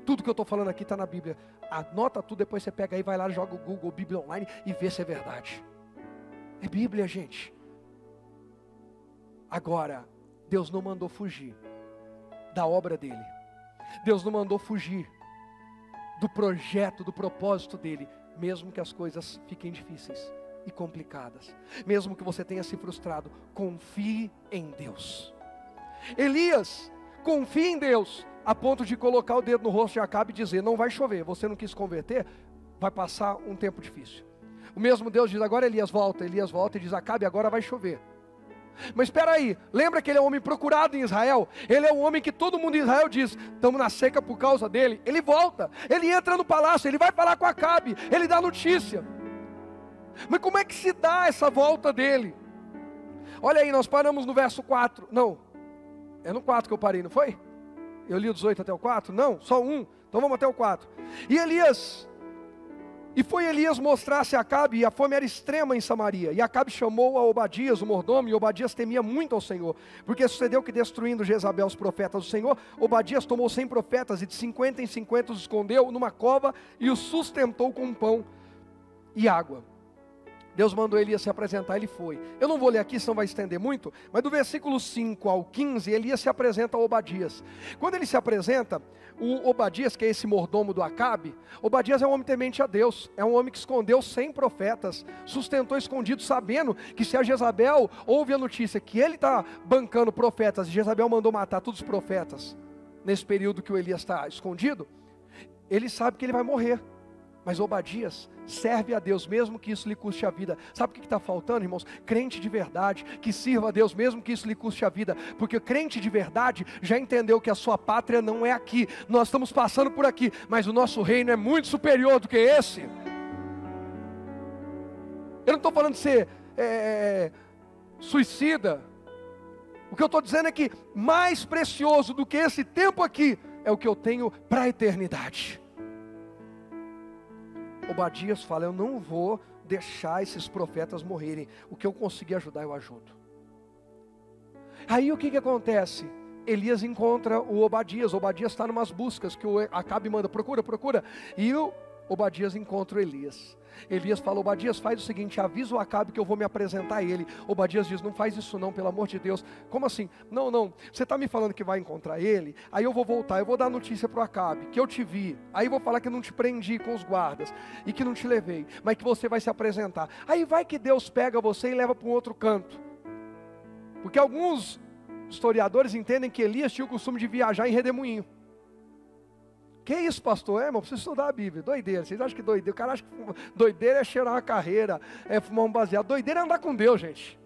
Tudo que eu estou falando aqui está na Bíblia. Anota tudo, depois você pega aí, vai lá, joga o Google, Bíblia Online e vê se é verdade. É Bíblia, gente. Agora, Deus não mandou fugir da obra dele. Deus não mandou fugir do projeto, do propósito dele, mesmo que as coisas fiquem difíceis e complicadas. Mesmo que você tenha se frustrado, confie em Deus. Elias, confie em Deus. A ponto de colocar o dedo no rosto de Acabe e dizer, não vai chover, você não quis converter, vai passar um tempo difícil. O mesmo Deus diz, agora Elias volta e diz, Acabe, agora vai chover. Mas espera aí, lembra que ele é um homem procurado em Israel? Ele é um homem que todo mundo em Israel diz, estamos na seca por causa dele. Ele volta, ele entra no palácio, ele vai falar com Acabe, ele dá notícia. Mas como é que se dá essa volta dele? Olha aí, nós paramos no verso 4, não, É no 4 que eu parei, não foi? Eu li o 18 até o 4? Não, só um. Então vamos até o 4. E foi Elias mostrar-se a Acabe, e a fome era extrema em Samaria. E Acabe chamou a Obadias, o mordomo, e Obadias temia muito ao Senhor. Porque sucedeu que, destruindo Jezabel os profetas do Senhor, Obadias tomou 100 profetas, e de 50 em 50 os escondeu numa cova, e os sustentou com pão e água. Deus mandou Elias se apresentar, ele foi. Eu não vou ler aqui, senão vai estender muito, mas do versículo 5 ao 15, Elias se apresenta a Obadias. Quando ele se apresenta, o Obadias, que é esse mordomo do Acabe, Obadias é um homem temente a Deus, é um homem que escondeu 100 profetas, sustentou escondido, sabendo que se a Jezabel ouve a notícia que ele está bancando profetas, e Jezabel mandou matar todos os profetas, nesse período que o Elias está escondido, ele sabe que ele vai morrer. Mas Obadias serve a Deus, mesmo que isso lhe custe a vida. Sabe o que está faltando, irmãos? Crente de verdade, que sirva a Deus, mesmo que isso lhe custe a vida. Porque crente de verdade já entendeu que a sua pátria não é aqui. Nós estamos passando por aqui, mas o nosso reino é muito superior do que esse. Eu não estou falando de ser suicida. O que eu estou dizendo é que mais precioso do que esse tempo aqui é o que eu tenho para a eternidade. Obadias fala, eu não vou deixar esses profetas morrerem. O que eu conseguir ajudar, eu ajudo. Aí o que acontece? Elias encontra o Obadias. Obadias está em umas buscas que o Acabe manda, procura. E o Obadias encontra o Elias. Elias fala, Obadias, faz o seguinte, avisa o Acabe que eu vou me apresentar a ele. Obadias diz, não faz isso não, pelo amor de Deus. Como assim? Não, você está me falando que vai encontrar ele, aí eu vou voltar, eu vou dar notícia para o Acabe, que eu te vi, aí vou falar que não te prendi com os guardas, e que não te levei, mas que você vai se apresentar. Aí vai que Deus pega você e leva para um outro canto. Porque alguns historiadores entendem que Elias tinha o costume de viajar em redemoinho. Que isso, pastor? Irmão, preciso estudar a Bíblia. Doideira. Vocês acham que doideira? O cara acha que doideira é cheirar uma carreira, é fumar um baseado. Doideira é andar com Deus, gente.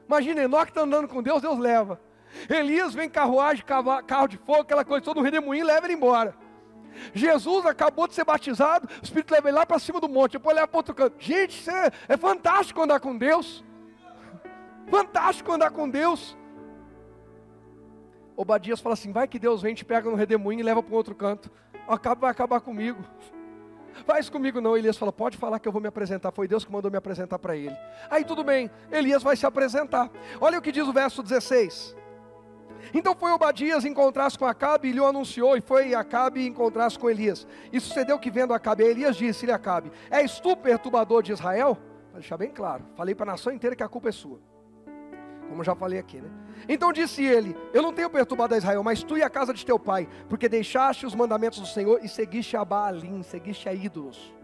Imagina, Enoque está andando com Deus, Deus leva. Elias vem carruagem, carro de fogo, aquela coisa toda, no redemoinho, leva ele embora. Jesus acabou de ser batizado, o Espírito leva ele lá para cima do monte, depois leva para outro canto. Gente, isso é fantástico andar com Deus. Fantástico andar com Deus. Obadias fala assim, vai que Deus vem, te pega no redemoinho e leva para um outro canto. Vai acabar comigo. Faz comigo não. Elias fala, pode falar que eu vou me apresentar. Foi Deus que mandou me apresentar para ele. Aí tudo bem, Elias vai se apresentar. Olha o que diz o verso 16. Então foi Obadias encontrar-se com Acabe e lhe anunciou, e foi Acabe encontrar-se com Elias. E sucedeu que vendo Acabe, Elias disse-lhe a Acabe, és tu perturbador de Israel? Vou deixar bem claro, falei para a nação inteira que a culpa é sua. Como já falei aqui, né? Então disse ele, eu não tenho perturbado a Israel, mas tu e a casa de teu pai, porque deixaste os mandamentos do Senhor e seguiste a Baalim, seguiste a ídolos.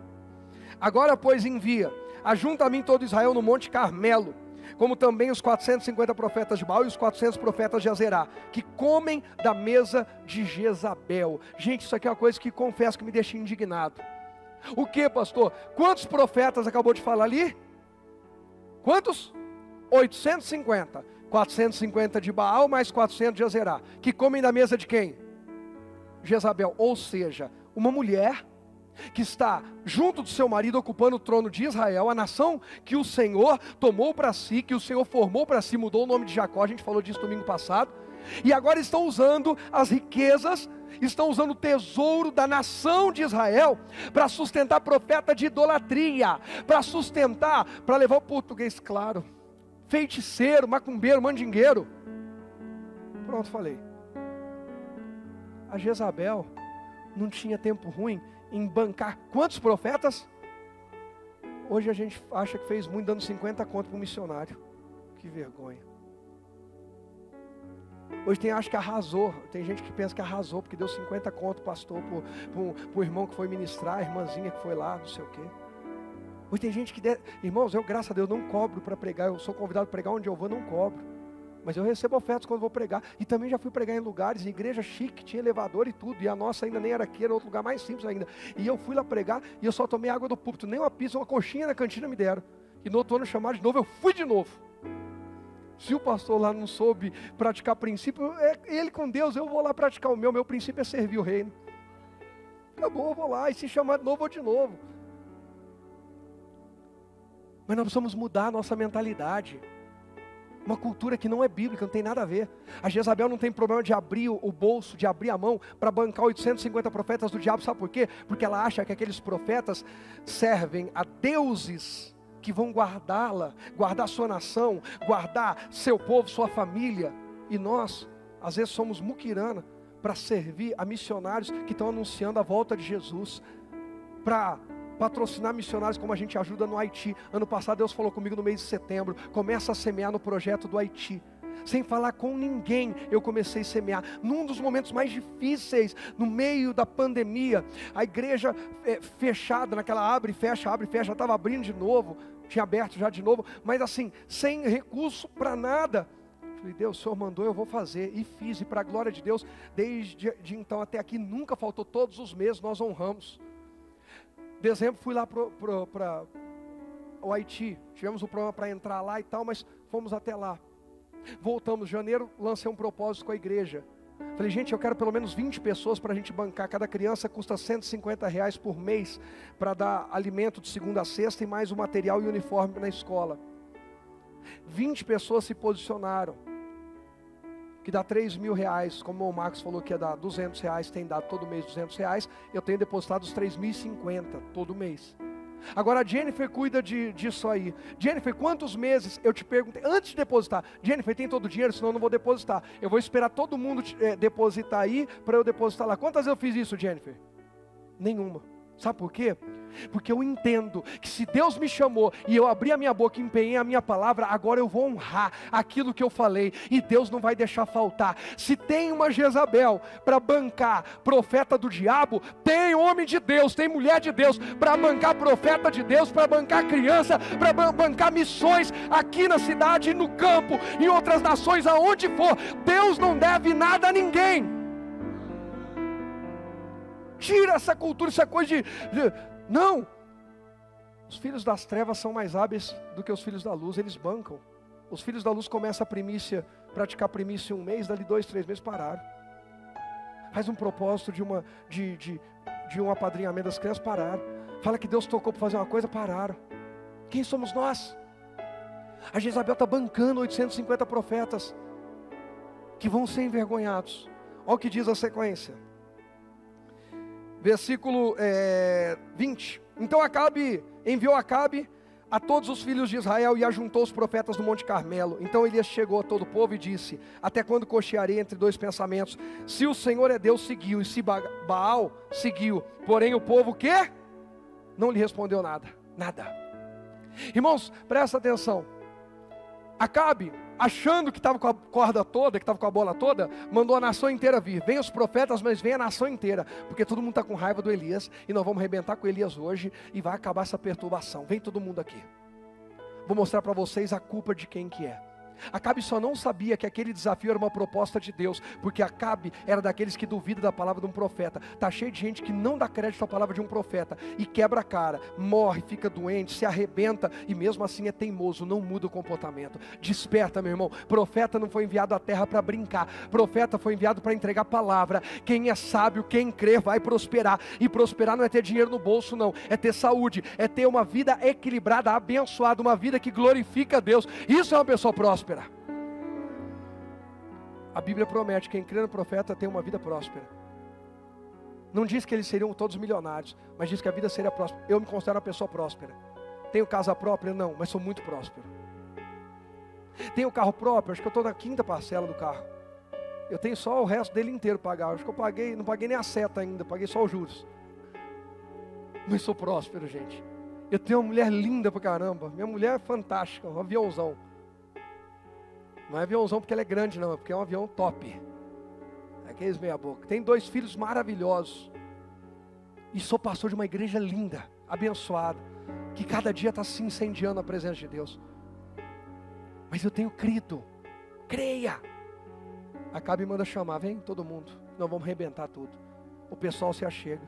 Agora, pois, envia, ajunta a mim todo Israel no monte Carmelo, como também os 450 profetas de Baal e os 400 profetas de Azerá, que comem da mesa de Jezabel. Gente, isso aqui é uma coisa que confesso que me deixa indignado. O que, pastor? Quantos profetas acabou de falar ali? Quantos? 850, 450 de Baal, mais 400 de Azerá, que comem da mesa de quem? Jezabel, ou seja, uma mulher que está junto do seu marido ocupando o trono de Israel, a nação que o Senhor tomou para si, que o Senhor formou para si, mudou o nome de Jacó, a gente falou disso domingo passado, e agora estão usando as riquezas, estão usando o tesouro da nação de Israel, para sustentar profeta de idolatria, para sustentar, para levar o português claro, feiticeiro, macumbeiro, mandingueiro. Pronto, falei. A Jezabel não tinha tempo ruim em bancar quantos profetas? Hoje a gente acha que fez muito, dando 50 conto para um missionário. Que vergonha. Hoje acho que arrasou. Tem gente que pensa que arrasou, porque deu 50 conto, pastor, para o irmão que foi ministrar, a irmãzinha que foi lá, não sei o quê. Hoje tem gente que, irmãos, eu graças a Deus não cobro para pregar, eu sou convidado para pregar onde eu vou, não cobro. Mas eu recebo ofertas quando vou pregar, e também já fui pregar em lugares, em igreja chique, tinha elevador e tudo, e a nossa ainda nem era aqui, era outro lugar mais simples ainda. E eu fui lá pregar, e eu só tomei água do púlpito, nem uma pizza, uma coxinha na cantina me deram. E no outro ano chamaram de novo, eu fui de novo. Se o pastor lá não soube praticar princípio, é ele com Deus, eu vou lá praticar o meu princípio é servir o reino. Acabou, eu vou lá, e se chamar de novo, vou de novo. Mas nós precisamos mudar a nossa mentalidade. Uma cultura que não é bíblica, não tem nada a ver. A Jezabel não tem problema de abrir o bolso, de abrir a mão para bancar 850 profetas do diabo. Sabe por quê? Porque ela acha que aqueles profetas servem a deuses que vão guardá-la, guardar sua nação, guardar seu povo, sua família. E nós, às vezes, somos muquirana para servir a missionários que estão anunciando a volta de Jesus, para patrocinar missionários como a gente ajuda no Haiti. Ano passado Deus falou comigo no mês de setembro, começa a semear no projeto do Haiti. Sem falar com ninguém, eu comecei a semear. Num dos momentos mais difíceis, no meio da pandemia, a igreja fechada, naquela abre e fecha, estava abrindo de novo, tinha aberto já de novo, mas assim, sem recurso para nada. Falei, Deus, o Senhor mandou, eu vou fazer. E fiz, e para a glória de Deus, desde então até aqui, nunca faltou, todos os meses nós honramos. Dezembro fui lá para o Haiti, tivemos um problema para entrar lá e tal, mas fomos até lá. Voltamos, em janeiro, lancei um propósito com a igreja. Falei, gente, eu quero pelo menos 20 pessoas para a gente bancar. Cada criança custa R$150 por mês para dar alimento de segunda a sexta e mais o material e uniforme na escola. 20 pessoas se posicionaram, que dá R$3.000, como o Marcos falou que ia dar R$200, tem dado todo mês R$200, eu tenho depositado os 3.050 todo mês. Agora a Jennifer cuida disso aí. Jennifer, quantos meses? Eu te perguntei, antes de depositar, Jennifer, tem todo o dinheiro? Senão eu não vou depositar. Eu vou esperar todo mundo depositar aí, para eu depositar lá. Quantas vezes eu fiz isso, Jennifer? Nenhuma. Sabe por quê? Porque eu entendo que se Deus me chamou e eu abri a minha boca e empenhei a minha palavra, agora eu vou honrar aquilo que eu falei e Deus não vai deixar faltar. Se tem uma Jezabel para bancar profeta do diabo, tem homem de Deus, tem mulher de Deus para bancar profeta de Deus, para bancar criança, para bancar missões aqui na cidade, no campo, em outras nações, aonde for. Deus não deve nada a ninguém. Tira essa cultura, essa coisa não, os filhos das trevas são mais hábeis do que os filhos da luz, eles bancam. Os filhos da luz começam a primícia, praticar primícia em um mês, dali 2, 3 meses pararam. Faz um propósito de um apadrinhamento das crianças, pararam. Fala que Deus tocou para fazer uma coisa, pararam. Quem somos nós? A Jezabel está bancando 850 profetas que vão ser envergonhados. Olha o que diz a sequência. Versículo 20. Então enviou Acabe a todos os filhos de Israel e ajuntou os profetas no Monte Carmelo. Então Elias chegou a todo o povo e disse: até quando cochearei entre dois pensamentos? Se o Senhor é Deus, seguiu, e se Baal, seguiu. Porém o povo que? Não lhe respondeu nada. Irmãos, presta atenção. Acabe, achando que estava com a corda toda, que estava com a bola toda, mandou a nação inteira vir. Vem os profetas, mas vem a nação inteira, porque todo mundo está com raiva do Elias, e nós vamos arrebentar com Elias hoje, e vai acabar essa perturbação. Vem todo mundo aqui. Vou mostrar para vocês a culpa de quem que é. Acabe só não sabia que aquele desafio era uma proposta de Deus, porque Acabe era daqueles que duvidam da palavra de um profeta. Está cheio de gente que não dá crédito à palavra de um profeta, e quebra a cara, morre, fica doente, se arrebenta, e mesmo assim é teimoso, não muda o comportamento. Desperta, meu irmão. Profeta não foi enviado à terra para brincar, profeta foi enviado para entregar palavra. Quem é sábio, quem crê, vai prosperar. E prosperar não é ter dinheiro no bolso, não, é ter saúde, é ter uma vida equilibrada, abençoada, uma vida que glorifica a Deus. Isso é uma pessoa próspera. A Bíblia promete que quem crê no profeta tem uma vida próspera. Não diz que eles seriam todos milionários, mas diz que a vida seria próspera. Eu me considero uma pessoa próspera. Tenho casa própria? Não, mas sou muito próspero. Tenho carro próprio? Acho que eu estou na 5ª parcela do carro. Eu tenho só o resto dele inteiro pagar. Acho que eu não paguei nem a seta ainda, paguei só os juros. Mas sou próspero, gente. Eu tenho uma mulher linda pra caramba. Minha mulher é fantástica, um aviãozão. Não é aviãozão porque ela é grande, não, é porque é um avião top. É aqueles meia boca. Tem 2 filhos maravilhosos. E sou pastor de uma igreja linda, abençoada, que cada dia está se incendiando a presença de Deus. Mas eu tenho crido. Creia. Acabe e manda chamar, vem todo mundo. Nós vamos arrebentar tudo. O pessoal se achega.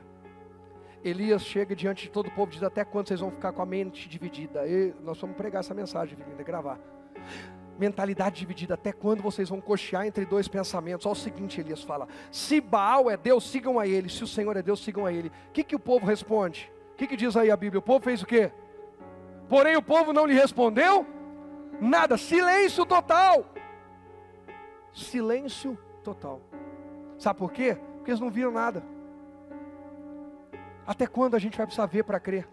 Elias chega diante de todo o povo e diz: até quando vocês vão ficar com a mente dividida? E nós vamos pregar essa mensagem, linda, gravar. Mentalidade dividida, até quando vocês vão cochear entre 2 pensamentos? Olha o seguinte, Elias fala: se Baal é Deus, sigam a ele. Se o Senhor é Deus, sigam a ele. O que o povo responde? O que diz aí a Bíblia? O povo fez o quê? Porém o povo não lhe respondeu Nada, silêncio total. Silêncio total. Sabe por quê? Porque eles não viram nada. Até quando a gente vai precisar ver para crer?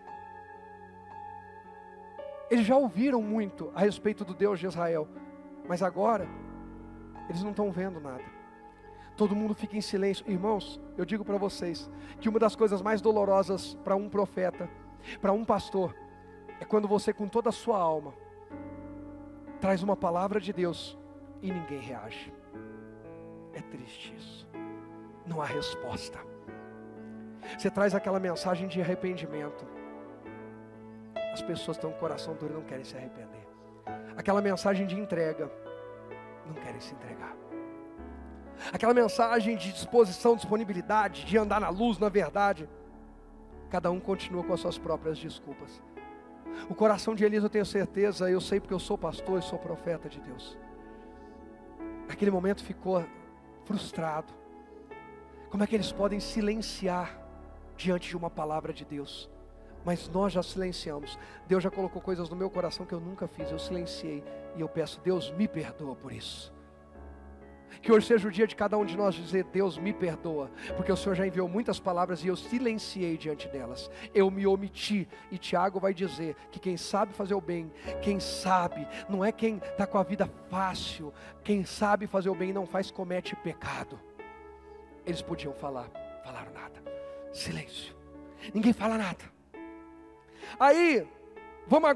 Eles já ouviram muito a respeito do Deus de Israel, mas agora eles não estão vendo nada. Todo mundo fica em silêncio. Irmãos, eu digo para vocês que uma das coisas mais dolorosas para um profeta, para um pastor, é quando você, com toda a sua alma, traz uma palavra de Deus e ninguém reage. É triste isso. Não há resposta. Você traz aquela mensagem de arrependimento, as pessoas estão com o coração duro e não querem se arrepender. Aquela mensagem de entrega, não querem se entregar. Aquela mensagem de disposição, disponibilidade, de andar na luz, na verdade, cada um continua com as suas próprias desculpas. O coração de Elias, eu tenho certeza, eu sei porque eu sou pastor e sou profeta de Deus. Naquele momento ficou frustrado. Como é que eles podem silenciar diante de uma palavra de Deus? Mas nós já silenciamos. Deus já colocou coisas no meu coração que eu nunca fiz. Eu silenciei e eu peço: Deus, me perdoa por isso. Que hoje seja o dia de cada um de nós dizer: Deus, me perdoa, porque o Senhor já enviou muitas palavras e eu silenciei diante delas. Eu me omiti. E Tiago vai dizer que quem sabe fazer o bem, quem sabe, não é quem está com a vida fácil, quem sabe fazer o bem e não faz, comete pecado. Eles podiam falar, falaram nada. Silêncio. Ninguém fala nada. Aí, vamos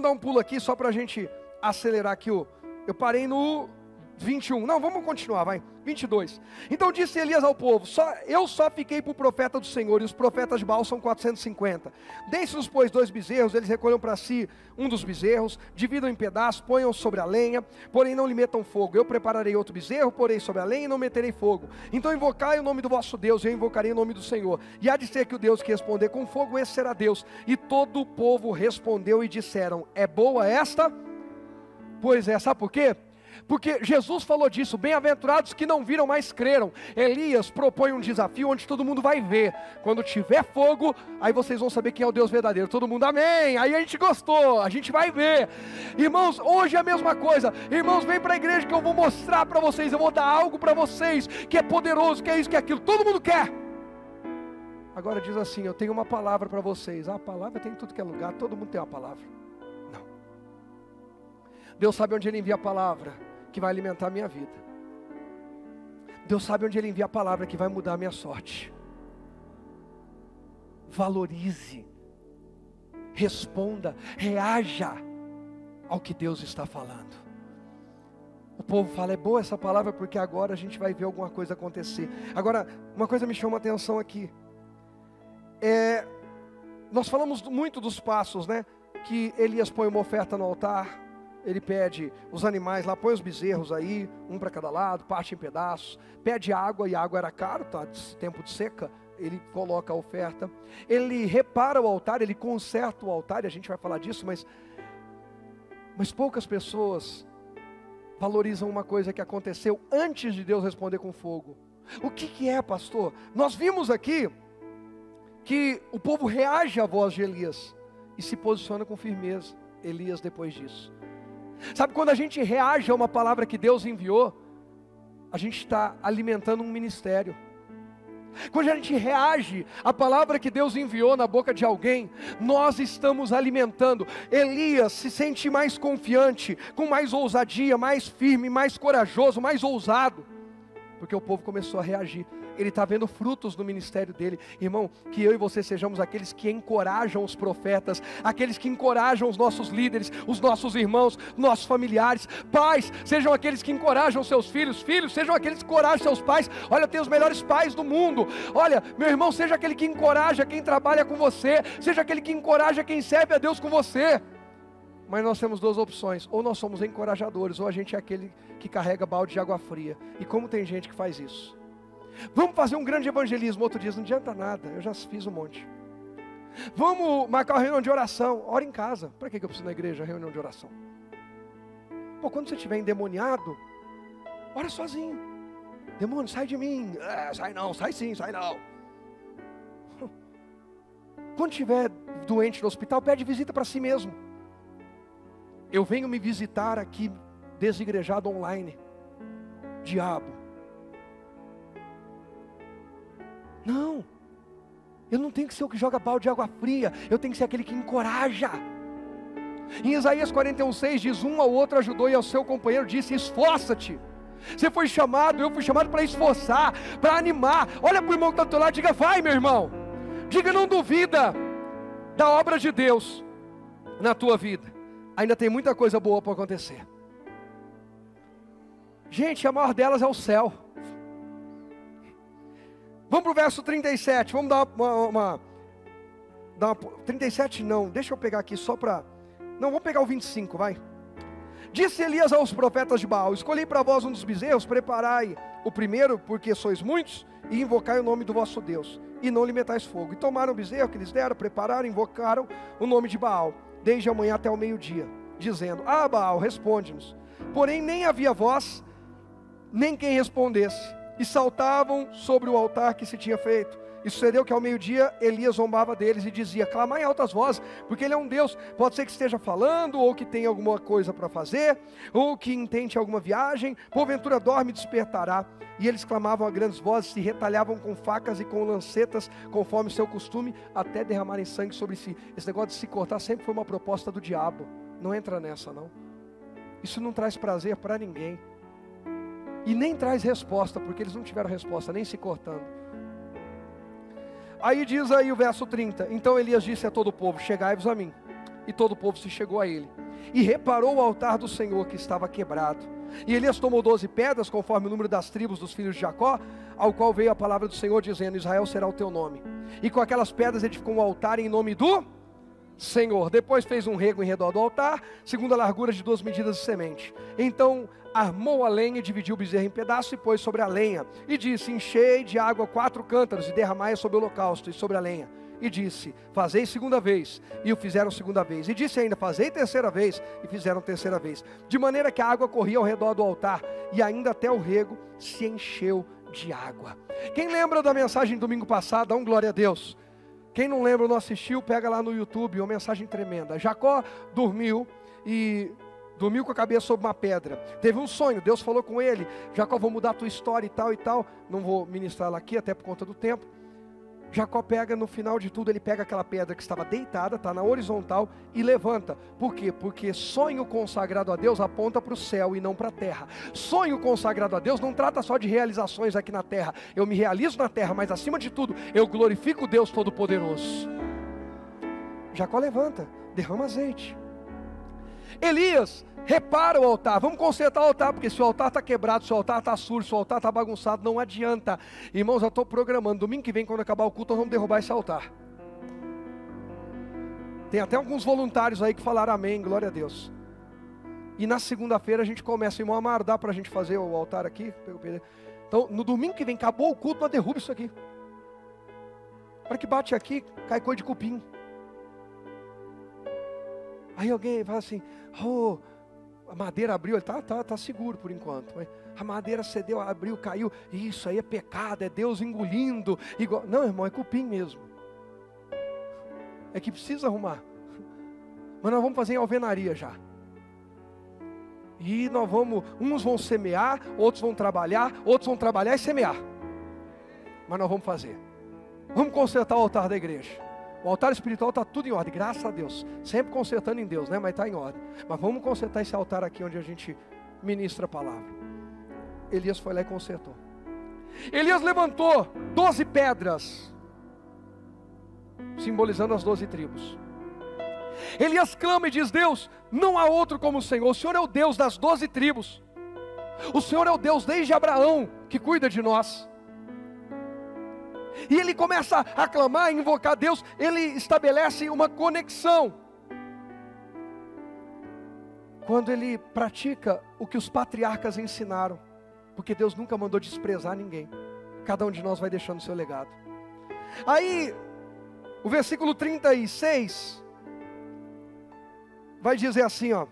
dar um pulo aqui só para a gente acelerar aqui. Eu parei no 21, não, vamos continuar, vai, 22. Então disse Elias ao povo: eu só fiquei por profeta do Senhor, e os profetas de Baal são 450. Deixe-nos, pois, 2 bezerros, eles recolham para si um dos bezerros, dividam em pedaços, ponham sobre a lenha, porém não lhe metam fogo. Eu prepararei outro bezerro, porei sobre a lenha e não meterei fogo. Então invocai o nome do vosso Deus, e eu invocarei o nome do Senhor. E há de ser que o Deus que responder com fogo, esse será Deus. E todo o povo respondeu e disseram: é boa esta? Pois é, sabe por quê? Porque Jesus falou disso: bem-aventurados que não viram, mas creram. Elias propõe um desafio onde todo mundo vai ver. Quando tiver fogo, aí vocês vão saber quem é o Deus verdadeiro. Todo mundo, amém, aí a gente gostou, a gente vai ver. Irmãos, hoje é a mesma coisa. Irmãos, vem para a igreja que eu vou mostrar para vocês, eu vou dar algo para vocês, que é poderoso, que é isso, que é aquilo. Todo mundo quer. Agora diz assim: eu tenho uma palavra para vocês. A palavra tem em tudo que é lugar, todo mundo tem uma palavra. Não. Deus sabe onde Ele envia a palavra que vai alimentar a minha vida. Deus sabe onde Ele envia a palavra que vai mudar a minha sorte. Valorize, responda, reaja ao que Deus está falando. O povo fala: é boa essa palavra, porque agora a gente vai ver alguma coisa acontecer. Agora, uma coisa me chama a atenção aqui. Nós falamos muito dos passos, né? Que Elias põe uma oferta no altar. Ele pede os animais lá, põe os bezerros aí, um para cada lado, parte em pedaços. Pede água, e a água era caro, tá? Tempo de seca, ele coloca a oferta. Ele repara o altar, ele conserta o altar, e a gente vai falar disso, mas poucas pessoas valorizam uma coisa que aconteceu antes de Deus responder com fogo. O que é, pastor? Nós vimos aqui que o povo reage à voz de Elias e se posiciona com firmeza. Elias depois disso. Sabe, quando a gente reage a uma palavra que Deus enviou, a gente está alimentando um ministério. Quando a gente reage à palavra que Deus enviou na boca de alguém, nós estamos alimentando. Elias se sente mais confiante, com mais ousadia, mais firme, mais corajoso, mais ousado, porque o povo começou a reagir. Ele está vendo frutos no ministério dele. Irmão, que eu e você sejamos aqueles que encorajam os profetas, aqueles que encorajam os nossos líderes, os nossos irmãos, nossos familiares. Pais, sejam aqueles que encorajam seus filhos. Filhos, sejam aqueles que encorajam seus pais. Olha, tem os melhores pais do mundo. Olha, meu irmão, seja aquele que encoraja quem trabalha com você, seja aquele que encoraja quem serve a Deus com você. Mas nós temos 2 opções: ou nós somos encorajadores, ou a gente é aquele que carrega balde de água fria. E como tem gente que faz isso? Vamos fazer um grande evangelismo. Outro dia, não adianta nada, eu já fiz um monte. Vamos marcar uma reunião de oração. Ora em casa. Para que eu preciso na igreja, reunião de oração? Pô, quando você estiver endemoniado, ora sozinho. Demônio, sai de mim. Sai não, sai sim, sai não. Quando estiver doente no hospital, pede visita para si mesmo. eu venho me visitar aqui, desigrejado online. Diabo. Não. Eu não tenho que ser o que joga balde de água fria. Eu tenho que ser aquele que encoraja. Em Isaías 41:6 diz: um ao outro ajudou e ao seu companheiro disse: esforça-te. Você foi chamado, eu fui chamado para esforçar, para animar. Olha para o irmão que está do teu lado e diga: vai, meu irmão. Diga: não duvida da obra de Deus na tua vida. Ainda tem muita coisa boa para acontecer. Gente, a maior delas é o céu. Vamos para o verso 37. Vamos dar uma 37 não, deixa eu pegar aqui só para... Não, vamos pegar o 25, vai. Disse Elias aos profetas de Baal: escolhi para vós um dos bezerros, preparai o primeiro, porque sois muitos, e invocai o nome do vosso Deus, e não lhe metais fogo. E tomaram o bezerro que lhes deram, prepararam, invocaram o nome de Baal, desde a manhã até o meio-dia, dizendo: ah, Baal, responde-nos. Porém nem havia voz, nem quem respondesse, e saltavam sobre o altar que se tinha feito. E sucedeu que ao meio-dia Elias zombava deles e dizia: clamai em altas vozes, porque ele é um Deus. Pode ser que esteja falando, ou que tenha alguma coisa para fazer, ou que intente alguma viagem. Porventura dorme e despertará. E eles clamavam a grandes vozes, se retalhavam com facas e com lancetas, conforme o seu costume, até derramarem sangue sobre si. Esse negócio de se cortar sempre foi uma proposta do diabo. Não entra nessa, não. Isso não traz prazer para ninguém. E nem traz resposta, porque eles não tiveram resposta, nem se cortando. Aí diz aí o verso 30. Então Elias disse a todo o povo: chegai-vos a mim. E todo o povo se chegou a ele. E reparou o altar do Senhor que estava quebrado. E Elias tomou 12 pedras, conforme o número das tribos dos filhos de Jacó, ao qual veio a palavra do Senhor, dizendo: Israel será o teu nome. E com aquelas pedras edificou um altar em nome do Senhor. Depois fez um rego em redor do altar, segundo a largura de 2 medidas de semente. Então armou a lenha e dividiu o bezerro em pedaços e pôs sobre a lenha. E disse: enchei de água 4 cântaros e derramai sobre o holocausto e sobre a lenha. E disse: fazei segunda vez. E o fizeram segunda vez. E disse ainda: fazei terceira vez. E fizeram terceira vez. De maneira que a água corria ao redor do altar, e ainda até o rego se encheu de água. Quem lembra da mensagem do domingo passado? Dá um glória a Deus. Quem não lembra ou não assistiu, pega lá no YouTube, uma mensagem tremenda. Jacó dormiu com a cabeça sobre uma pedra. Teve um sonho, Deus falou com ele: Jacó, vou mudar a tua história e tal e tal. Não vou ministrar ela aqui, até por conta do tempo. Jacó pega, no final de tudo, ele pega aquela pedra que estava deitada, está na horizontal, e levanta. Por quê? Porque sonho consagrado a Deus aponta para o céu e não para a terra. Sonho consagrado a Deus não trata só de realizações aqui na terra. Eu me realizo na terra, mas acima de tudo, eu glorifico Deus Todo-Poderoso. Jacó levanta, derrama azeite. Elias repara o altar. Vamos consertar o altar, porque se o altar está quebrado, se o altar está sujo, se o altar está bagunçado, não adianta. Irmãos, eu estou programando, domingo que vem, quando acabar o culto, nós vamos derrubar esse altar. Tem até alguns voluntários aí que falaram amém, glória a Deus. E na segunda-feira a gente começa. Irmão Amaro, dá para a gente fazer o altar aqui? Então, no domingo que vem, acabou o culto, nós derrubamos isso aqui. Para que bate aqui, cai coisa de cupim. Aí alguém fala assim: oh, a madeira abriu. Ele tá seguro por enquanto. A madeira cedeu, abriu, caiu. Isso aí é pecado, é Deus engolindo. Igual... Não, irmão, é cupim mesmo. É que precisa arrumar. Mas nós vamos fazer em alvenaria já. E nós vamos, uns vão semear, outros vão trabalhar e semear. Mas nós vamos fazer. Vamos consertar o altar da igreja. O altar espiritual está tudo em ordem, graças a Deus. Sempre consertando em Deus, né? Mas está em ordem. Mas vamos consertar esse altar aqui onde a gente ministra a palavra. Elias foi lá e consertou. Elias levantou 12 pedras, simbolizando as 12 tribos. Elias clama e diz: Deus, não há outro como o Senhor. O Senhor é o Deus das 12 tribos. O Senhor é o Deus desde Abraão, que cuida de nós. E ele começa a clamar, a invocar Deus. Ele estabelece uma conexão. Quando ele pratica o que os patriarcas ensinaram. Porque Deus nunca mandou desprezar ninguém. Cada um de nós vai deixando o seu legado. Aí, o versículo 36 vai dizer assim, ó: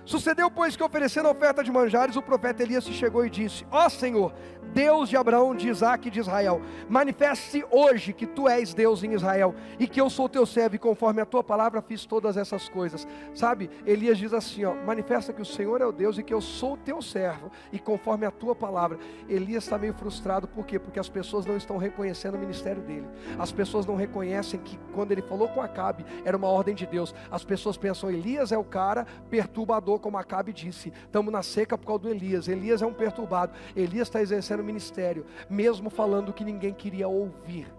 Sucedeu, pois, que oferecendo a oferta de manjares, o profeta Elias se chegou e disse: ó Senhor, Deus de Abraão, de Isaque e de Israel, manifeste hoje que tu és Deus em Israel, e que eu sou teu servo, e conforme a tua palavra fiz todas essas coisas. Sabe, Elias diz assim, ó, manifesta que o Senhor é o Deus, e que eu sou teu servo, e conforme a tua palavra. Elias está meio frustrado, por quê? Porque as pessoas não estão reconhecendo o ministério dele. As pessoas não reconhecem que quando ele falou com Acabe, era uma ordem de Deus. As pessoas pensam, Elias é o cara perturbador, como Acabe disse, estamos na seca por causa do Elias. Elias é um perturbado. Elias está exercendo o ministério, mesmo falando que ninguém queria ouvir,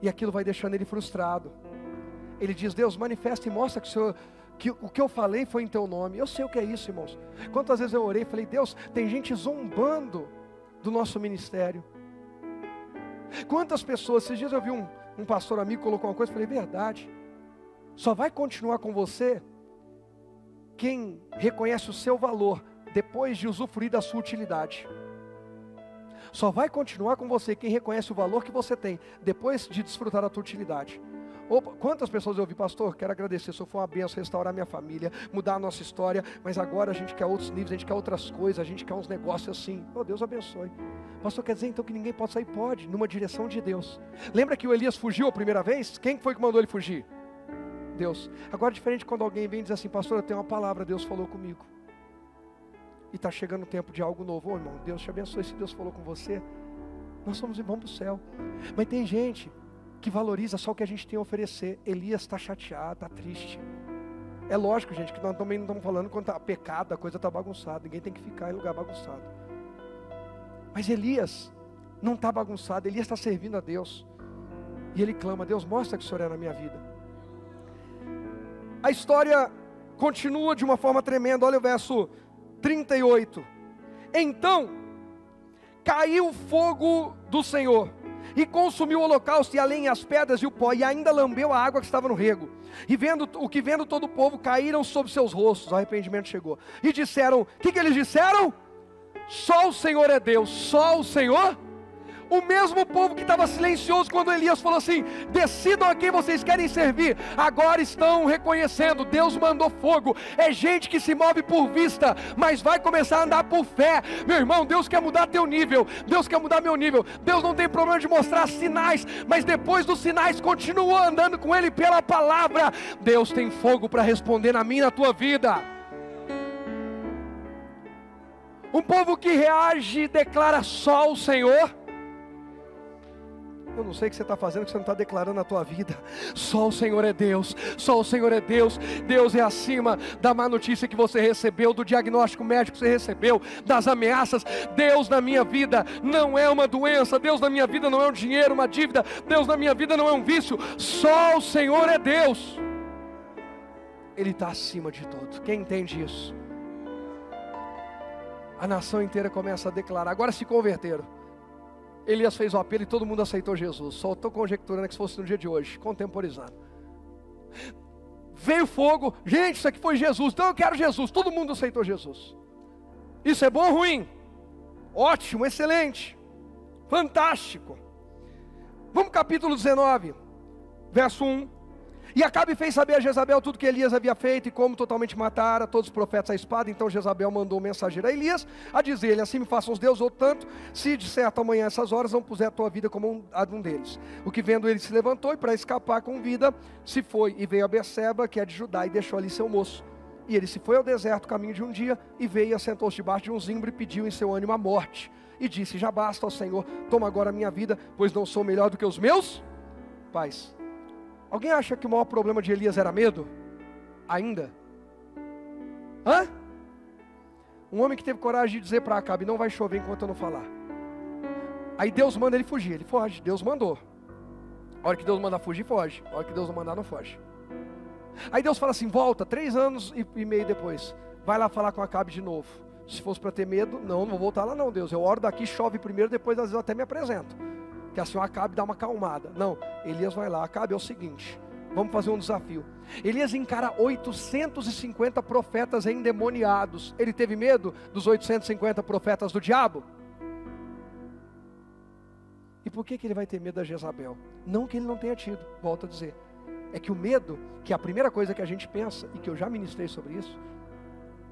e aquilo vai deixando ele frustrado. Ele diz: Deus, manifesta e mostra que o que eu falei foi em teu nome. Eu sei o que é isso, irmãos. Quantas vezes eu orei e falei: Deus, tem gente zombando do nosso ministério. Quantas pessoas, esses dias eu vi um pastor amigo colocou uma coisa, eu falei: verdade, só vai continuar com você quem reconhece o seu valor depois de usufruir da sua utilidade. Só vai continuar com você quem reconhece o valor que você tem depois de desfrutar da tua utilidade. Opa, quantas pessoas eu ouvi: pastor, quero agradecer, se for uma bênção, restaurar minha família, mudar a nossa história, mas agora a gente quer outros níveis, a gente quer outras coisas, a gente quer uns negócios assim. Oh, Deus abençoe. Pastor, quer dizer então que ninguém pode sair? Pode, numa direção de Deus. Lembra que o Elias fugiu a primeira vez? Quem foi que mandou ele fugir? Deus. Agora é diferente quando alguém vem e diz assim: pastor, eu tenho uma palavra, Deus falou comigo, e está chegando o tempo de algo novo. Ô irmão, Deus te abençoe. Se Deus falou com você, nós somos irmãos do céu. Mas tem gente que valoriza só o que a gente tem a oferecer. Elias está chateado, está triste. É lógico, gente, que nós também não estamos falando quando está pecado, a coisa está bagunçada. Ninguém tem que ficar em lugar bagunçado. Mas Elias não está bagunçado. Elias está servindo a Deus, e ele clama: Deus, mostra que o Senhor é na minha vida. A história continua de uma forma tremenda. Olha o verso 38. Então caiu fogo do Senhor e consumiu o holocausto e a lenha, as pedras e o pó, e ainda lambeu a água que estava no rego. E vendo todo o povo, caíram sobre seus rostos. O arrependimento chegou. E disseram: o que eles disseram? Só o Senhor é Deus. Só o Senhor. O mesmo povo que estava silencioso quando Elias falou assim: decidam a quem vocês querem servir, agora estão reconhecendo: Deus mandou fogo. É gente que se move por vista, mas vai começar a andar por fé. Meu irmão, Deus quer mudar teu nível, Deus quer mudar meu nível. Deus não tem problema de mostrar sinais, mas depois dos sinais continua andando com Ele pela palavra. Deus tem fogo para responder na minha e na tua vida. Um povo que reage e declara: só o Senhor. Eu não sei o que você está fazendo, que você não está declarando na tua vida. Só o Senhor é Deus. Só o Senhor é Deus. Deus é acima da má notícia que você recebeu, do diagnóstico médico que você recebeu, das ameaças. Deus na minha vida não é uma doença. Deus na minha vida não é um dinheiro, uma dívida. Deus na minha vida não é um vício. Só o Senhor é Deus. Ele está acima de tudo. Quem entende isso? A nação inteira começa a declarar. Agora se converteram. Elias fez o apelo e todo mundo aceitou Jesus. Só estou conjecturando que se fosse no dia de hoje, contemporizando. Veio fogo, gente, isso aqui foi Jesus, então eu quero Jesus. Todo mundo aceitou Jesus. Isso é bom ou ruim? Ótimo, excelente, fantástico. Vamos capítulo 19, verso 1. E Acabe fez saber a Jezabel tudo que Elias havia feito e como totalmente matara todos os profetas à espada. Então Jezabel mandou um mensageiro a Elias a dizer-lhe: assim me façam os deuses, ou tanto, se de certo amanhã essas horas não puser a tua vida como a de um deles. O que vendo ele se levantou e para escapar com vida se foi e veio a Berseba, que é de Judá, e deixou ali seu moço. E ele se foi ao deserto, caminho de um dia, e veio e assentou-se debaixo de um zimbro e pediu em seu ânimo a morte. E disse: já basta, ó Senhor, toma agora a minha vida, pois não sou melhor do que os meus pais. Alguém acha que o maior problema de Elias era medo? Ainda? Hã? Um homem que teve coragem de dizer para Acabe: não vai chover enquanto eu não falar. Aí Deus manda ele fugir, ele foge. Deus mandou. A hora que Deus mandar fugir, foge. A hora que Deus não mandar, não foge. Aí Deus fala assim: volta, 3 anos e meio depois, vai lá falar com Acabe de novo. Se fosse para ter medo, não vou voltar lá não, Deus. Eu oro daqui, chove primeiro, depois às vezes eu até me apresento, que assim o Acabe dá uma acalmada. Não, Elias vai lá. Acabe, é o seguinte, vamos fazer um desafio. Elias encara 850 profetas endemoniados. Ele teve medo dos 850 profetas do diabo? E por que ele vai ter medo da Jezabel? Não que ele não tenha tido, volto a dizer. É que o medo, que é a primeira coisa que a gente pensa, e que eu já ministrei sobre isso,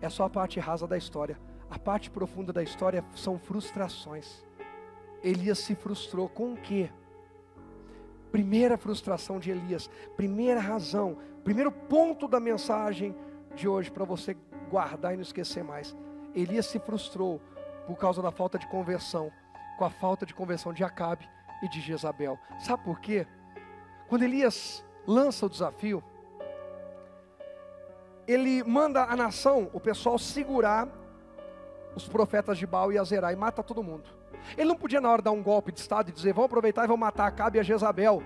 é só a parte rasa da história. A parte profunda da história são frustrações. Elias se frustrou com o quê? Primeira frustração de Elias, primeira razão, primeiro ponto da mensagem de hoje, para você guardar e não esquecer mais. Elias se frustrou por causa da falta de conversão, com a falta de conversão de Acabe e de Jezabel. Sabe por quê? Quando Elias lança o desafio, ele manda a nação, o pessoal, segurar os profetas de Baal e Azerá e mata todo mundo. Ele não podia na hora dar um golpe de estado e dizer, vamos aproveitar e vamos matar Acabe e a Jezabel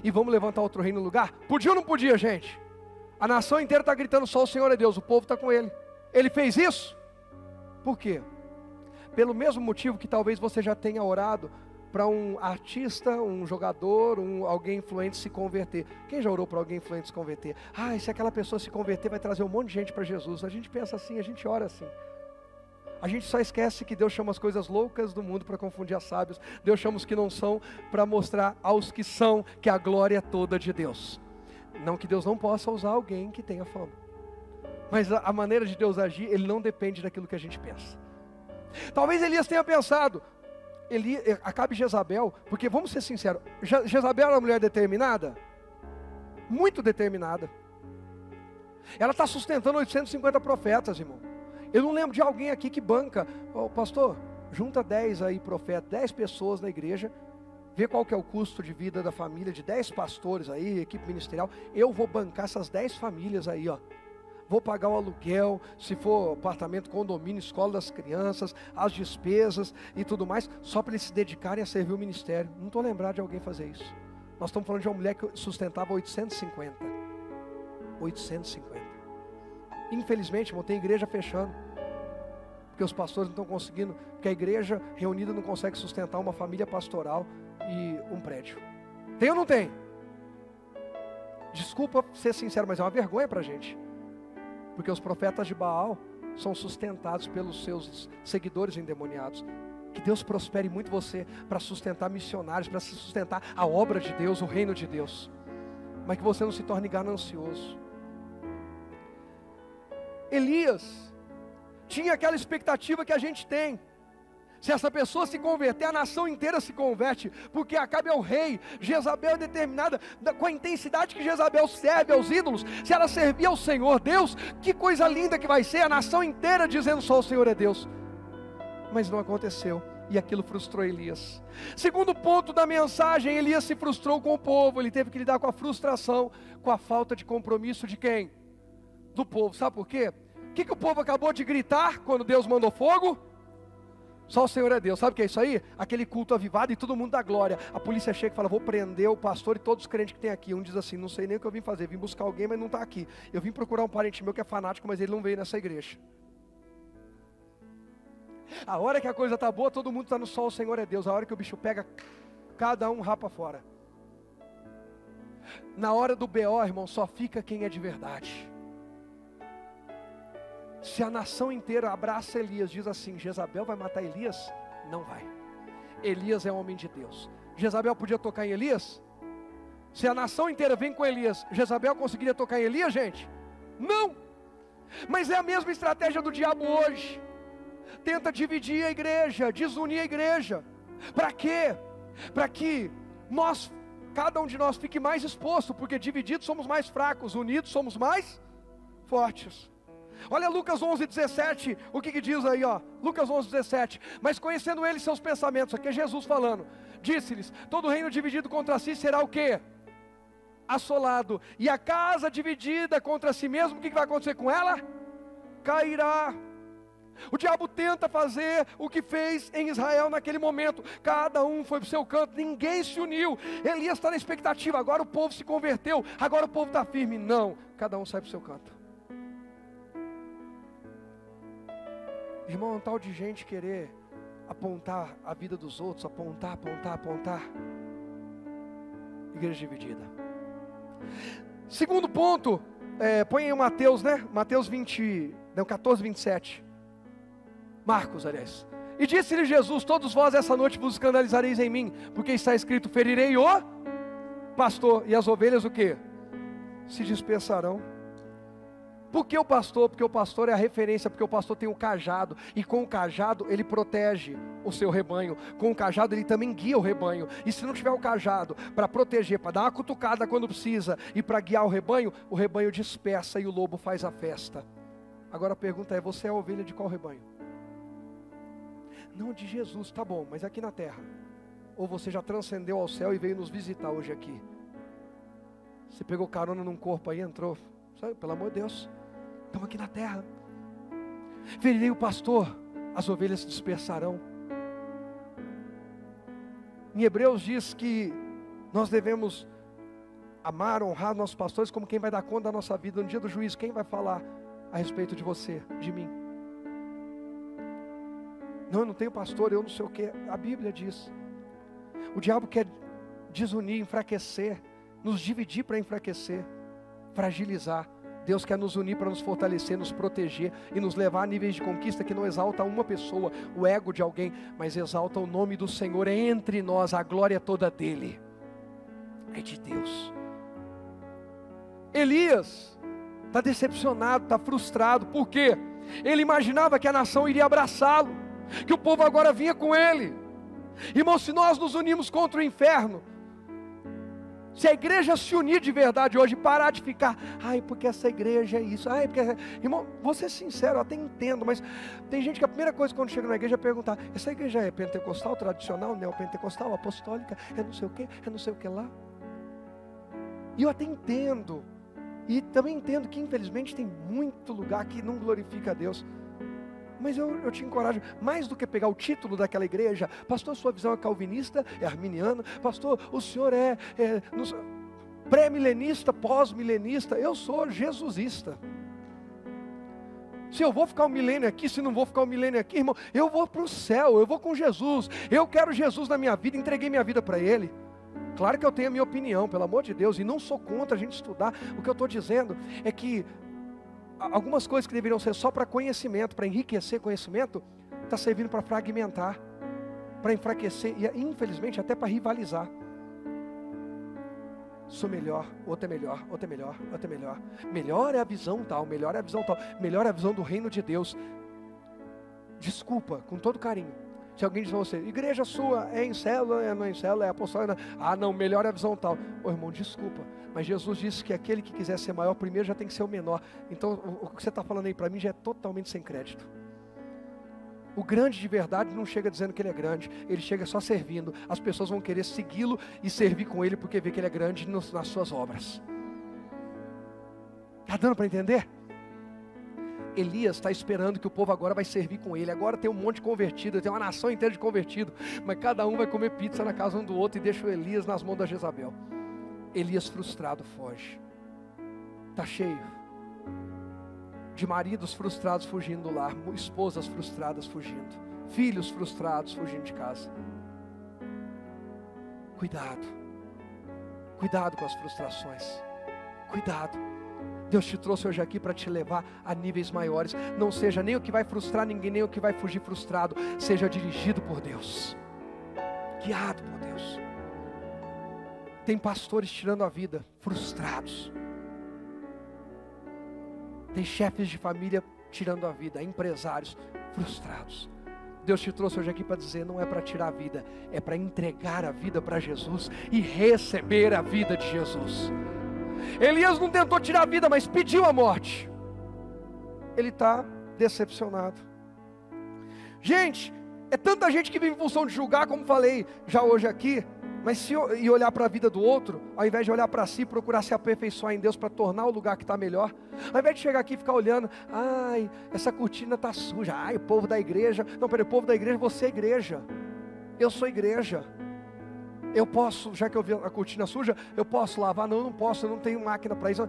e vamos levantar outro reino no lugar? Podia ou não podia, gente? A nação inteira está gritando, só o Senhor é Deus, o povo está com ele. Ele fez isso? Por quê? Pelo mesmo motivo que talvez você já tenha orado para um artista, um jogador, alguém influente se converter. Quem já orou para alguém influente se converter? Ah, e se aquela pessoa se converter vai trazer um monte de gente para Jesus. A gente pensa assim, a gente ora assim. A gente só esquece que Deus chama as coisas loucas do mundo para confundir as sábios. Deus chama os que não são para mostrar aos que são que a glória é toda de Deus. Não que Deus não possa usar alguém que tenha fama. Mas a maneira de Deus agir, ele não depende daquilo que a gente pensa. Talvez Elias tenha pensado, Acabe Jezabel, porque vamos ser sinceros, Jezabel era uma mulher determinada? Muito determinada. Ela está sustentando 850 profetas, irmão. Eu não lembro de alguém aqui que banca, pastor, junta 10 aí profetas, 10 pessoas na igreja, vê qual que é o custo de vida da família, de 10 pastores aí, equipe ministerial, eu vou bancar essas 10 famílias aí, ó. Vou pagar o aluguel, se for apartamento, condomínio, escola das crianças, as despesas e tudo mais, só para eles se dedicarem a servir o ministério. Não estou lembrado de alguém fazer isso. Nós estamos falando de uma mulher que sustentava 850. 850. Infelizmente, irmão, tem igreja fechando, porque os pastores não estão conseguindo, porque a igreja reunida não consegue sustentar uma família pastoral e um prédio. Tem ou não tem? Desculpa ser sincero, mas é uma vergonha para a gente. Porque os profetas de Baal são sustentados pelos seus seguidores endemoniados. Que Deus prospere muito você para sustentar missionários, para sustentar a obra de Deus, o reino de Deus. Mas que você não se torne ganancioso. Elias tinha aquela expectativa que a gente tem. Se essa pessoa se converter, a nação inteira se converte, porque Acabe é o rei, Jezabel é determinada, com a intensidade que Jezabel serve aos ídolos, se ela servir ao Senhor Deus, que coisa linda que vai ser, a nação inteira dizendo só o Senhor é Deus. Mas não aconteceu, e aquilo frustrou Elias. Segundo ponto da mensagem, Elias se frustrou com o povo, ele teve que lidar com a frustração, com a falta de compromisso de quem? Do povo. Sabe por quê? O que o povo acabou de gritar quando Deus mandou fogo? Só o Senhor é Deus. Sabe o que é isso aí? Aquele culto avivado e todo mundo dá glória. A polícia chega e fala, vou prender o pastor e todos os crentes que tem aqui. Um diz assim, não sei nem o que eu vim fazer, vim buscar alguém, mas não está aqui. Eu vim procurar um parente meu que é fanático, mas ele não veio nessa igreja. A hora que a coisa está boa, todo mundo está no só o Senhor é Deus. A hora que o bicho pega, cada um rapa fora. Na hora do BO, irmão, só fica quem é de verdade. Se a nação inteira abraça Elias, diz assim, Jezabel vai matar Elias? Não vai. Elias é homem de Deus. Jezabel podia tocar em Elias? Se a nação inteira vem com Elias, Jezabel conseguiria tocar em Elias, gente? Não. Mas é a mesma estratégia do diabo hoje. Tenta dividir a igreja, desunir a igreja. Para quê? Para que cada um de nós fique mais exposto, porque divididos somos mais fracos, unidos somos mais fortes. Olha Lucas 11:17, o que diz aí, ó? Lucas 11:17, mas conhecendo eles seus pensamentos, aqui é Jesus falando, disse-lhes, todo reino dividido contra si será o quê? Assolado, e a casa dividida contra si mesmo, o que vai acontecer com ela? Cairá. O diabo tenta fazer o que fez em Israel naquele momento, cada um foi para o seu canto, ninguém se uniu. Elias está na expectativa, agora o povo se converteu, agora o povo está firme. Não, cada um sai para o seu canto. Irmão, um tal de gente querer apontar a vida dos outros, apontar. Igreja dividida. Segundo ponto, põe aí Mateus, né? Mateus 14:27. Marcos, aliás. E disse-lhe Jesus, todos vós essa noite vos escandalizareis em mim, porque está escrito, ferirei o pastor, e as ovelhas o quê? Se dispersarão. Por que o pastor? Porque o pastor é a referência, porque o pastor tem o cajado, e com o cajado ele protege o seu rebanho, com o cajado ele também guia o rebanho, e se não tiver o cajado para proteger, para dar uma cutucada quando precisa, e para guiar o rebanho dispersa e o lobo faz a festa. Agora a pergunta é, você é a ovelha de qual rebanho? Não, de Jesus, tá bom, mas aqui na terra, ou você já transcendeu ao céu e veio nos visitar hoje aqui? Você pegou carona num corpo aí, entrou, sabe, pelo amor de Deus, estamos aqui na terra. Ferirei o pastor, as ovelhas se dispersarão. Em Hebreus diz que nós devemos amar, honrar nossos pastores como quem vai dar conta da nossa vida no dia do juízo. Quem vai falar a respeito de você, de mim? Não, eu não tenho pastor, eu não sei o que. A Bíblia diz. O diabo quer desunir, enfraquecer, nos dividir para enfraquecer, fragilizar. Deus quer nos unir para nos fortalecer, nos proteger e nos levar a níveis de conquista que não exalta uma pessoa, o ego de alguém, mas exalta o nome do Senhor entre nós, a glória toda dele. É de Deus. Elias está decepcionado, está frustrado. Por quê? Ele imaginava que a nação iria abraçá-lo, que o povo agora vinha com ele. Irmão, se nós nos unimos contra o inferno, se a igreja se unir de verdade hoje, parar de ficar, ai, porque essa igreja é isso, ai, porque... Irmão, vou ser sincero, eu até entendo, mas tem gente que a primeira coisa quando chega na igreja é perguntar, essa igreja é pentecostal, tradicional, neopentecostal, apostólica, é não sei o que, é não sei o que lá. E eu até entendo, e também entendo que infelizmente tem muito lugar que não glorifica a Deus. Mas eu te encorajo, mais do que pegar o título daquela igreja, pastor, sua visão é calvinista, é arminiana, pastor, o senhor é pré-milenista, pós-milenista, eu sou jesusista. Se eu vou ficar um milênio aqui, se não vou ficar um milênio aqui, irmão, eu vou para o céu, eu vou com Jesus, eu quero Jesus na minha vida, entreguei minha vida para Ele. Claro que eu tenho a minha opinião, pelo amor de Deus, e não sou contra a gente estudar. O que eu estou dizendo é que algumas coisas que deveriam ser só para conhecimento, para enriquecer conhecimento, está servindo para fragmentar, para enfraquecer e infelizmente até para rivalizar. Sou melhor, outro é melhor, outro é melhor, outro é melhor. Melhor é a visão tal, melhor é a visão tal, melhor é a visão do reino de Deus. Desculpa, com todo carinho. Se alguém diz a você, igreja sua é em célula, não é em célula, é apostólica, não, melhor é a visão tal. Ô irmão, desculpa, mas Jesus disse que aquele que quiser ser maior, primeiro já tem que ser o menor. Então o que você está falando aí para mim já é totalmente sem crédito. O grande de verdade não chega dizendo que ele é grande, ele chega só servindo. As pessoas vão querer segui-lo e servir com ele porque vê que ele é grande nas suas obras. Está dando para entender? Elias está esperando que o povo agora vai servir com ele. Agora tem um monte de convertido, tem uma nação inteira de convertido, mas cada um vai comer pizza na casa um do outro e deixa o Elias nas mãos da Jezabel. Elias frustrado foge. Está cheio de maridos frustrados fugindo do lar, esposas frustradas fugindo, filhos frustrados fugindo de casa. Cuidado, cuidado com as frustrações, cuidado. Deus te trouxe hoje aqui para te levar a níveis maiores. Não seja nem o que vai frustrar ninguém, nem o que vai fugir frustrado. Seja dirigido por Deus, guiado por Deus. Tem pastores tirando a vida, frustrados. Tem chefes de família tirando a vida, empresários frustrados. Deus te trouxe hoje aqui para dizer, não é para tirar a vida, é para entregar a vida para Jesus e receber a vida de Jesus. Elias não tentou tirar a vida, mas pediu a morte. Ele está decepcionado. Gente, é tanta gente que vive em função de julgar, como falei já hoje aqui, mas se olhar para a vida do outro, ao invés de olhar para si, procurar se aperfeiçoar em Deus para tornar o lugar que está melhor, ao invés de chegar aqui e ficar olhando, ai, essa cortina está suja, ai, o povo da igreja, não, peraí, o povo da igreja, você é igreja, eu sou igreja. Eu posso, já que eu vi a cortina suja, eu posso lavar? Não, eu não posso, eu não tenho máquina para isso.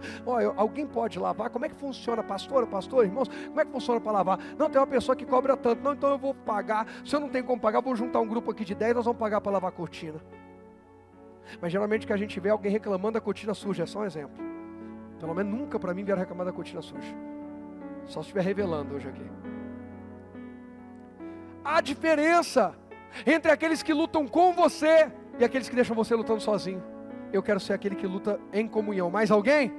Alguém pode lavar? Como é que funciona, pastor, irmãos? Como é que funciona para lavar? Não, tem uma pessoa que cobra tanto. Não, então eu vou pagar. Se eu não tenho como pagar, eu vou juntar um grupo aqui de 10, nós vamos pagar para lavar a cortina. Mas geralmente que a gente vê alguém reclamando da cortina suja, é só um exemplo. Pelo menos nunca para mim vieram reclamar da cortina suja. Só se estiver revelando hoje aqui. Há diferença entre aqueles que lutam com você e aqueles que deixam você lutando sozinho. Eu quero ser aquele que luta em comunhão. Mais alguém?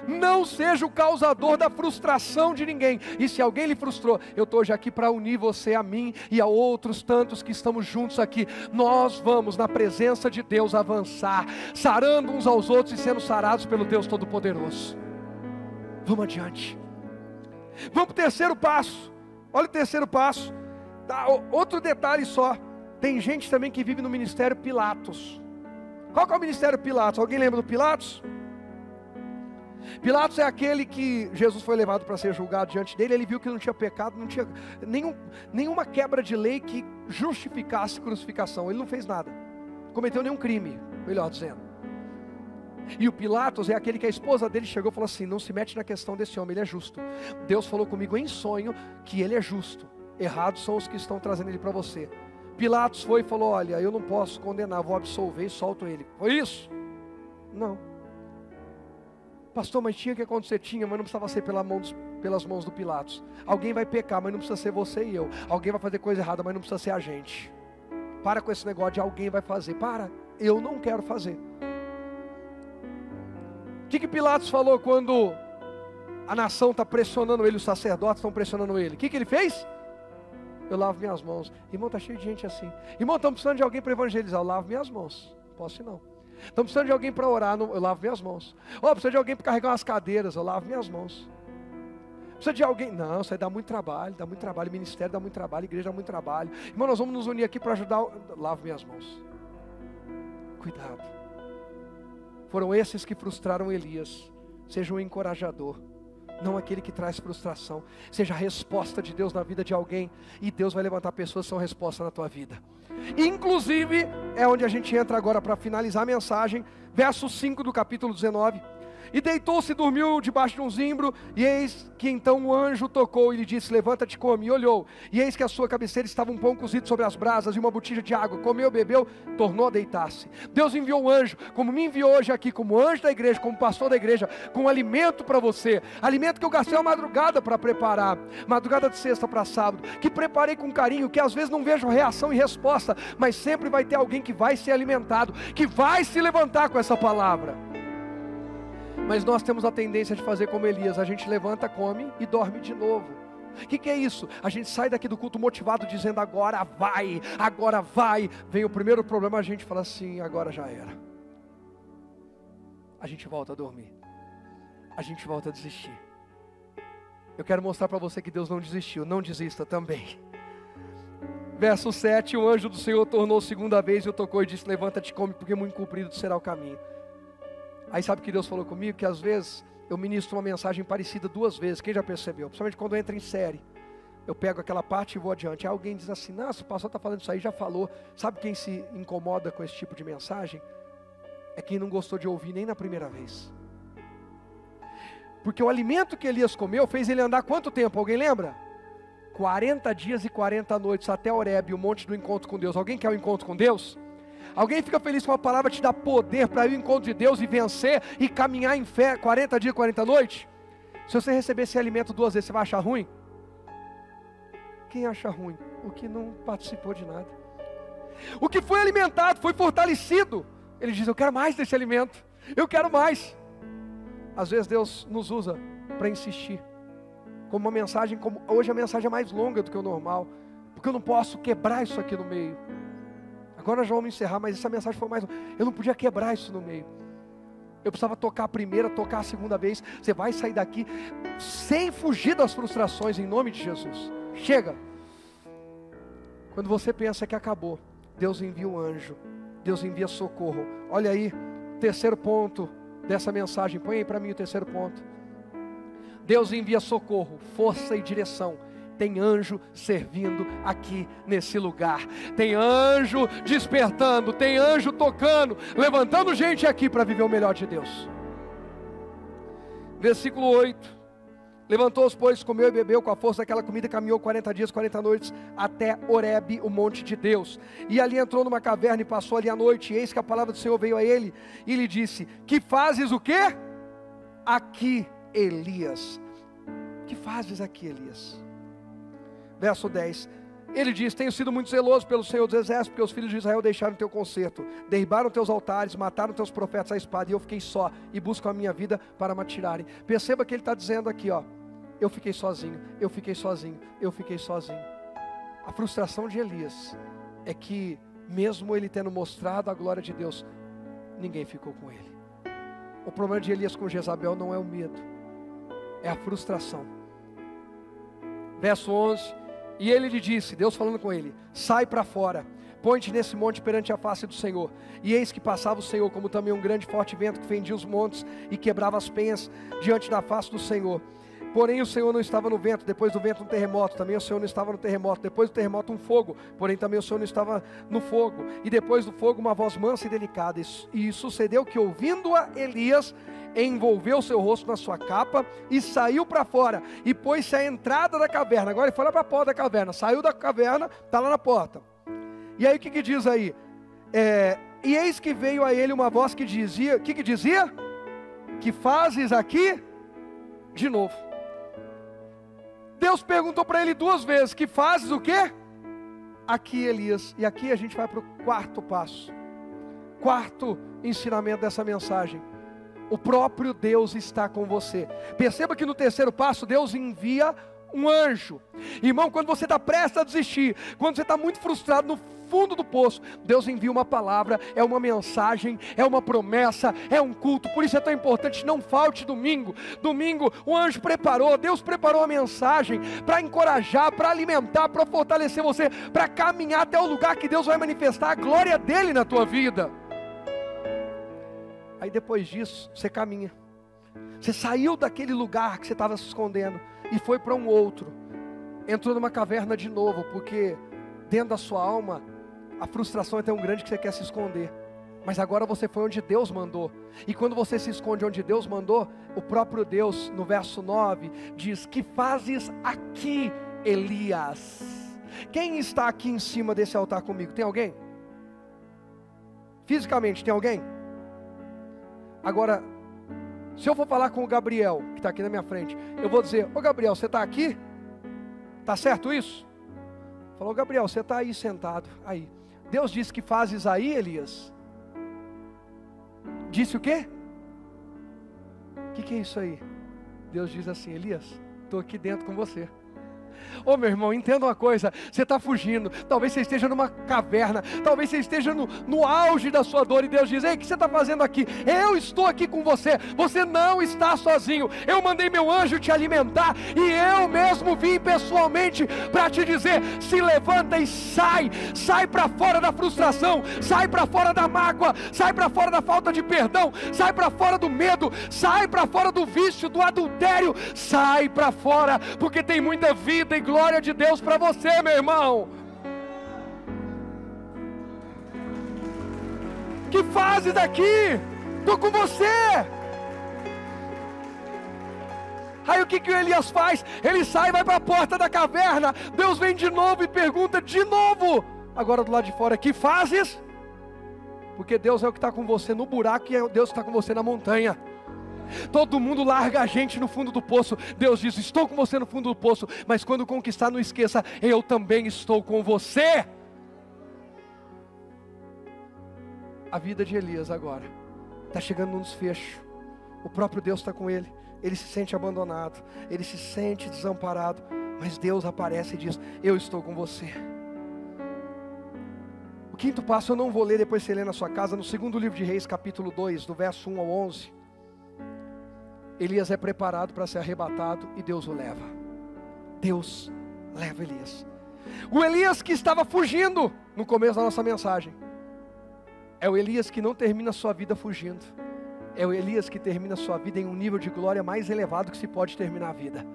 Não seja o causador da frustração de ninguém. E se alguém lhe frustrou, eu estou hoje aqui para unir você a mim e a outros tantos que estamos juntos aqui. Nós vamos na presença de Deus avançar, sarando uns aos outros e sendo sarados pelo Deus Todo-Poderoso. Vamos adiante. Vamos para o terceiro passo. Olha o terceiro passo. Outro detalhe só. Tem gente também que vive no ministério Pilatos. Qual que é o ministério Pilatos? Alguém lembra do Pilatos? Pilatos é aquele que Jesus foi levado para ser julgado diante dele. Ele viu que não tinha pecado, não tinha nenhuma quebra de lei que justificasse crucificação. Ele não fez nada, cometeu nenhum crime, melhor dizendo. E o Pilatos é aquele que a esposa dele chegou e falou assim: não se mete na questão desse homem, ele é justo. Deus falou comigo em sonho que ele é justo. Errados são os que estão trazendo ele para você. Pilatos foi e falou: olha, eu não posso condenar, vou absolver e solto ele. Foi isso? Não. Pastor, mas tinha que acontecer, tinha, mas não precisava ser pelas mãos do Pilatos. Alguém vai pecar, mas não precisa ser você e eu. Alguém vai fazer coisa errada, mas não precisa ser a gente. Para com esse negócio de alguém vai fazer. Para, eu não quero fazer. O que Pilatos falou quando a nação está pressionando ele, os sacerdotes estão pressionando ele? O que ele fez? Eu lavo minhas mãos. Irmão, está cheio de gente assim. Irmão, estamos precisando de alguém para evangelizar. Eu lavo minhas mãos. Posso ir não. Estamos precisando de alguém para orar, eu lavo minhas mãos. Precisa de alguém para carregar umas cadeiras, eu lavo minhas mãos. Precisa de alguém, não, isso aí dá muito trabalho, ministério dá muito trabalho, igreja dá muito trabalho. Irmão, nós vamos nos unir aqui para ajudar, lavo minhas mãos. Cuidado. Foram esses que frustraram Elias. Seja um encorajador, não aquele que traz frustração. Seja a resposta de Deus na vida de alguém, e Deus vai levantar pessoas que são resposta na tua vida. Inclusive, é onde a gente entra agora para finalizar a mensagem, verso 5 do capítulo 19. E deitou-se e dormiu debaixo de um zimbro, e eis que então o anjo tocou e lhe disse: levanta-te, come. E olhou, e eis que à sua cabeceira estava um pão cozido sobre as brasas e uma botija de água. Comeu, bebeu, tornou a deitar-se. Deus enviou um anjo, como me enviou hoje aqui, como anjo da igreja, como pastor da igreja, com alimento para você. Alimento que eu gastei uma madrugada para preparar, madrugada de sexta para sábado, que preparei com carinho, que às vezes não vejo reação e resposta, mas sempre vai ter alguém que vai ser alimentado, que vai se levantar com essa palavra. Mas nós temos a tendência de fazer como Elias: a gente levanta, come e dorme de novo. O que é isso? A gente sai daqui do culto motivado dizendo: agora vai, agora vai. Vem o primeiro problema, a gente fala assim: agora já era. A gente volta a dormir, a gente volta a desistir. Eu quero mostrar para você que Deus não desistiu, não desista também. Verso 7, o anjo do Senhor tornou segunda vez e o tocou e disse: levanta-te, come, porque muito comprido será o caminho. Aí sabe que Deus falou comigo? Que às vezes eu ministro uma mensagem parecida duas vezes. Quem já percebeu? Principalmente quando entra em série. Eu pego aquela parte e vou adiante. Aí alguém diz assim: nossa, o pastor está falando isso aí, já falou. Sabe quem se incomoda com esse tipo de mensagem? É quem não gostou de ouvir nem na primeira vez. Porque o alimento que Elias comeu fez ele andar quanto tempo? Alguém lembra? 40 dias e 40 noites até Horebe, o monte do encontro com Deus. Alguém quer o encontro com Deus? Alguém fica feliz com a palavra te dá poder para ir ao encontro de Deus e vencer e caminhar em fé 40 dias, 40 noites? Se você receber esse alimento duas vezes, você vai achar ruim? Quem acha ruim? O que não participou de nada. O que foi alimentado, foi fortalecido. Ele diz: eu quero mais desse alimento, eu quero mais. Às vezes Deus nos usa para insistir. Como uma mensagem, como hoje a mensagem é mais longa do que o normal, porque eu não posso quebrar isso aqui no meio. Agora nós vamos encerrar, mas essa mensagem foi mais... Eu não podia quebrar isso no meio. Eu precisava tocar a primeira, tocar a segunda vez. Você vai sair daqui sem fugir das frustrações, em nome de Jesus. Chega. Quando você pensa que acabou, Deus envia um anjo. Deus envia socorro. Olha aí, terceiro ponto dessa mensagem. Põe aí para mim o terceiro ponto. Deus envia socorro, força e direção. Tem anjo servindo aqui nesse lugar. Tem anjo despertando, tem anjo tocando, levantando gente aqui para viver o melhor de Deus. Versículo 8. Levantou-se, pois, comeu e bebeu com a força daquela comida, caminhou 40 dias, 40 noites, até Horebe, o monte de Deus. E ali entrou numa caverna e passou ali a noite. E eis que a palavra do Senhor veio a ele e lhe disse: que fazes o quê? Aqui, Elias. Que fazes aqui, Elias? Verso 10. Ele diz: tenho sido muito zeloso pelo Senhor dos Exércitos, porque os filhos de Israel deixaram teu conserto, derribaram teus altares, mataram teus profetas à espada, e eu fiquei só, e busco a minha vida para me tirarem. Perceba que ele está dizendo aqui, ó, eu fiquei sozinho, eu fiquei sozinho, eu fiquei sozinho. A frustração de Elias é que, mesmo ele tendo mostrado a glória de Deus, ninguém ficou com ele. O problema de Elias com Jezabel não é o medo, é a frustração. Verso 11, e ele lhe disse, Deus falando com ele: sai para fora, põe-te nesse monte perante a face do Senhor. E eis que passava o Senhor, como também um grande forte vento que fendia os montes e quebrava as penhas diante da face do Senhor. Porém o Senhor não estava no vento, depois do vento um terremoto, também o Senhor não estava no terremoto, depois do terremoto um fogo, porém também o Senhor não estava no fogo, e depois do fogo uma voz mansa e delicada. E sucedeu que, ouvindo-a, Elias envolveu seu rosto na sua capa e saiu para fora, e pôs-se à entrada da caverna. Agora ele foi lá para a porta da caverna, saiu da caverna, está lá na porta. E aí o que diz aí? E eis que veio a ele uma voz que dizia, o que dizia? Que fazes aqui? De novo. Deus perguntou para ele 2 vezes: que fazes o quê? Aqui, Elias. E aqui a gente vai para o quarto passo, quarto ensinamento dessa mensagem. O próprio Deus está com você. Perceba que no terceiro passo Deus envia um anjo. Irmão, quando você está prestes a desistir, quando você está muito frustrado no fundo do poço, Deus envia uma palavra, é uma mensagem, é uma promessa, é um culto. Por isso é tão importante, não falte domingo. Domingo o anjo preparou, Deus preparou a mensagem para encorajar, para alimentar, para fortalecer você, para caminhar até o lugar que Deus vai manifestar a glória dele na tua vida. Aí depois disso, você caminha. Você saiu daquele lugar que você estava se escondendo e foi para um outro. Entrou numa caverna de novo, porque dentro da sua alma a frustração é tão grande que você quer se esconder. Mas agora você foi onde Deus mandou. E quando você se esconde onde Deus mandou, o próprio Deus, no verso 9, diz: que fazes aqui, Elias? Quem está aqui em cima desse altar comigo? Tem alguém? Fisicamente, tem alguém? Agora, se eu for falar com o Gabriel, que está aqui na minha frente, eu vou dizer: ô Gabriel, você está aqui? Está certo isso? Falou: Gabriel, você está aí sentado, aí. Deus disse que fazes aí, Elias? Disse o quê? O que é isso aí? Deus diz assim: Elias, estou aqui dentro com você. Ô meu irmão, entenda uma coisa, você está fugindo, talvez você esteja numa caverna, talvez você esteja no auge da sua dor, e Deus diz: ei, o que você está fazendo aqui? Eu estou aqui com você, você não está sozinho, eu mandei meu anjo te alimentar, e eu mesmo vim pessoalmente para te dizer: se levanta e sai para fora da frustração, sai para fora da mágoa, sai para fora da falta de perdão, sai para fora do medo, sai para fora do vício, do adultério, sai para fora, porque tem muita vida e glória de Deus para você, meu irmão. Que fazes daqui? Estou com você. Aí o que o Elias faz? Ele sai e vai para a porta da caverna. Deus vem de novo e pergunta de novo, agora do lado de fora: que fazes? Porque Deus é o que está com você no buraco, e é Deus que está com você na montanha. Todo mundo larga a gente no fundo do poço. Deus diz: estou com você no fundo do poço, mas quando conquistar, não esqueça, eu também estou com você. A vida de Elias agora está chegando num desfecho. O próprio Deus está com ele. Ele se sente abandonado, ele se sente desamparado, mas Deus aparece e diz: eu estou com você. O quinto passo eu não vou ler, depois você lê na sua casa. No 2º livro de Reis, capítulo 2, do verso 1 ao 11, Elias é preparado para ser arrebatado e Deus o leva. Deus leva Elias. O Elias que estava fugindo no começo da nossa mensagem é o Elias que não termina a sua vida fugindo. É o Elias que termina a sua vida em um nível de glória mais elevado que se pode terminar a vida.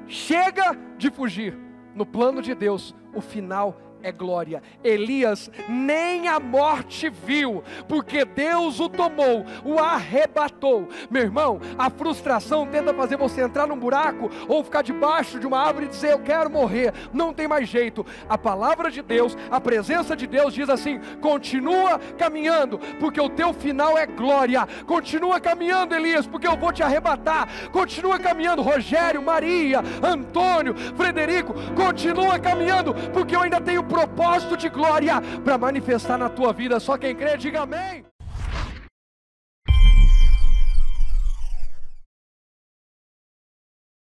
Chega de fugir. No plano de Deus, o final é glória. Elias nem a morte viu, porque Deus o tomou, o arrebatou. Meu irmão, a frustração tenta fazer você entrar num buraco ou ficar debaixo de uma árvore e dizer: eu quero morrer, não tem mais jeito. A palavra de Deus, a presença de Deus diz assim: continua caminhando, porque o teu final é glória. Continua caminhando, Elias, porque eu vou te arrebatar. Continua caminhando, Rogério, Maria, Antônio, Frederico, continua caminhando, porque eu ainda tenho propósito de glória para manifestar na tua vida. Só quem crê, diga amém.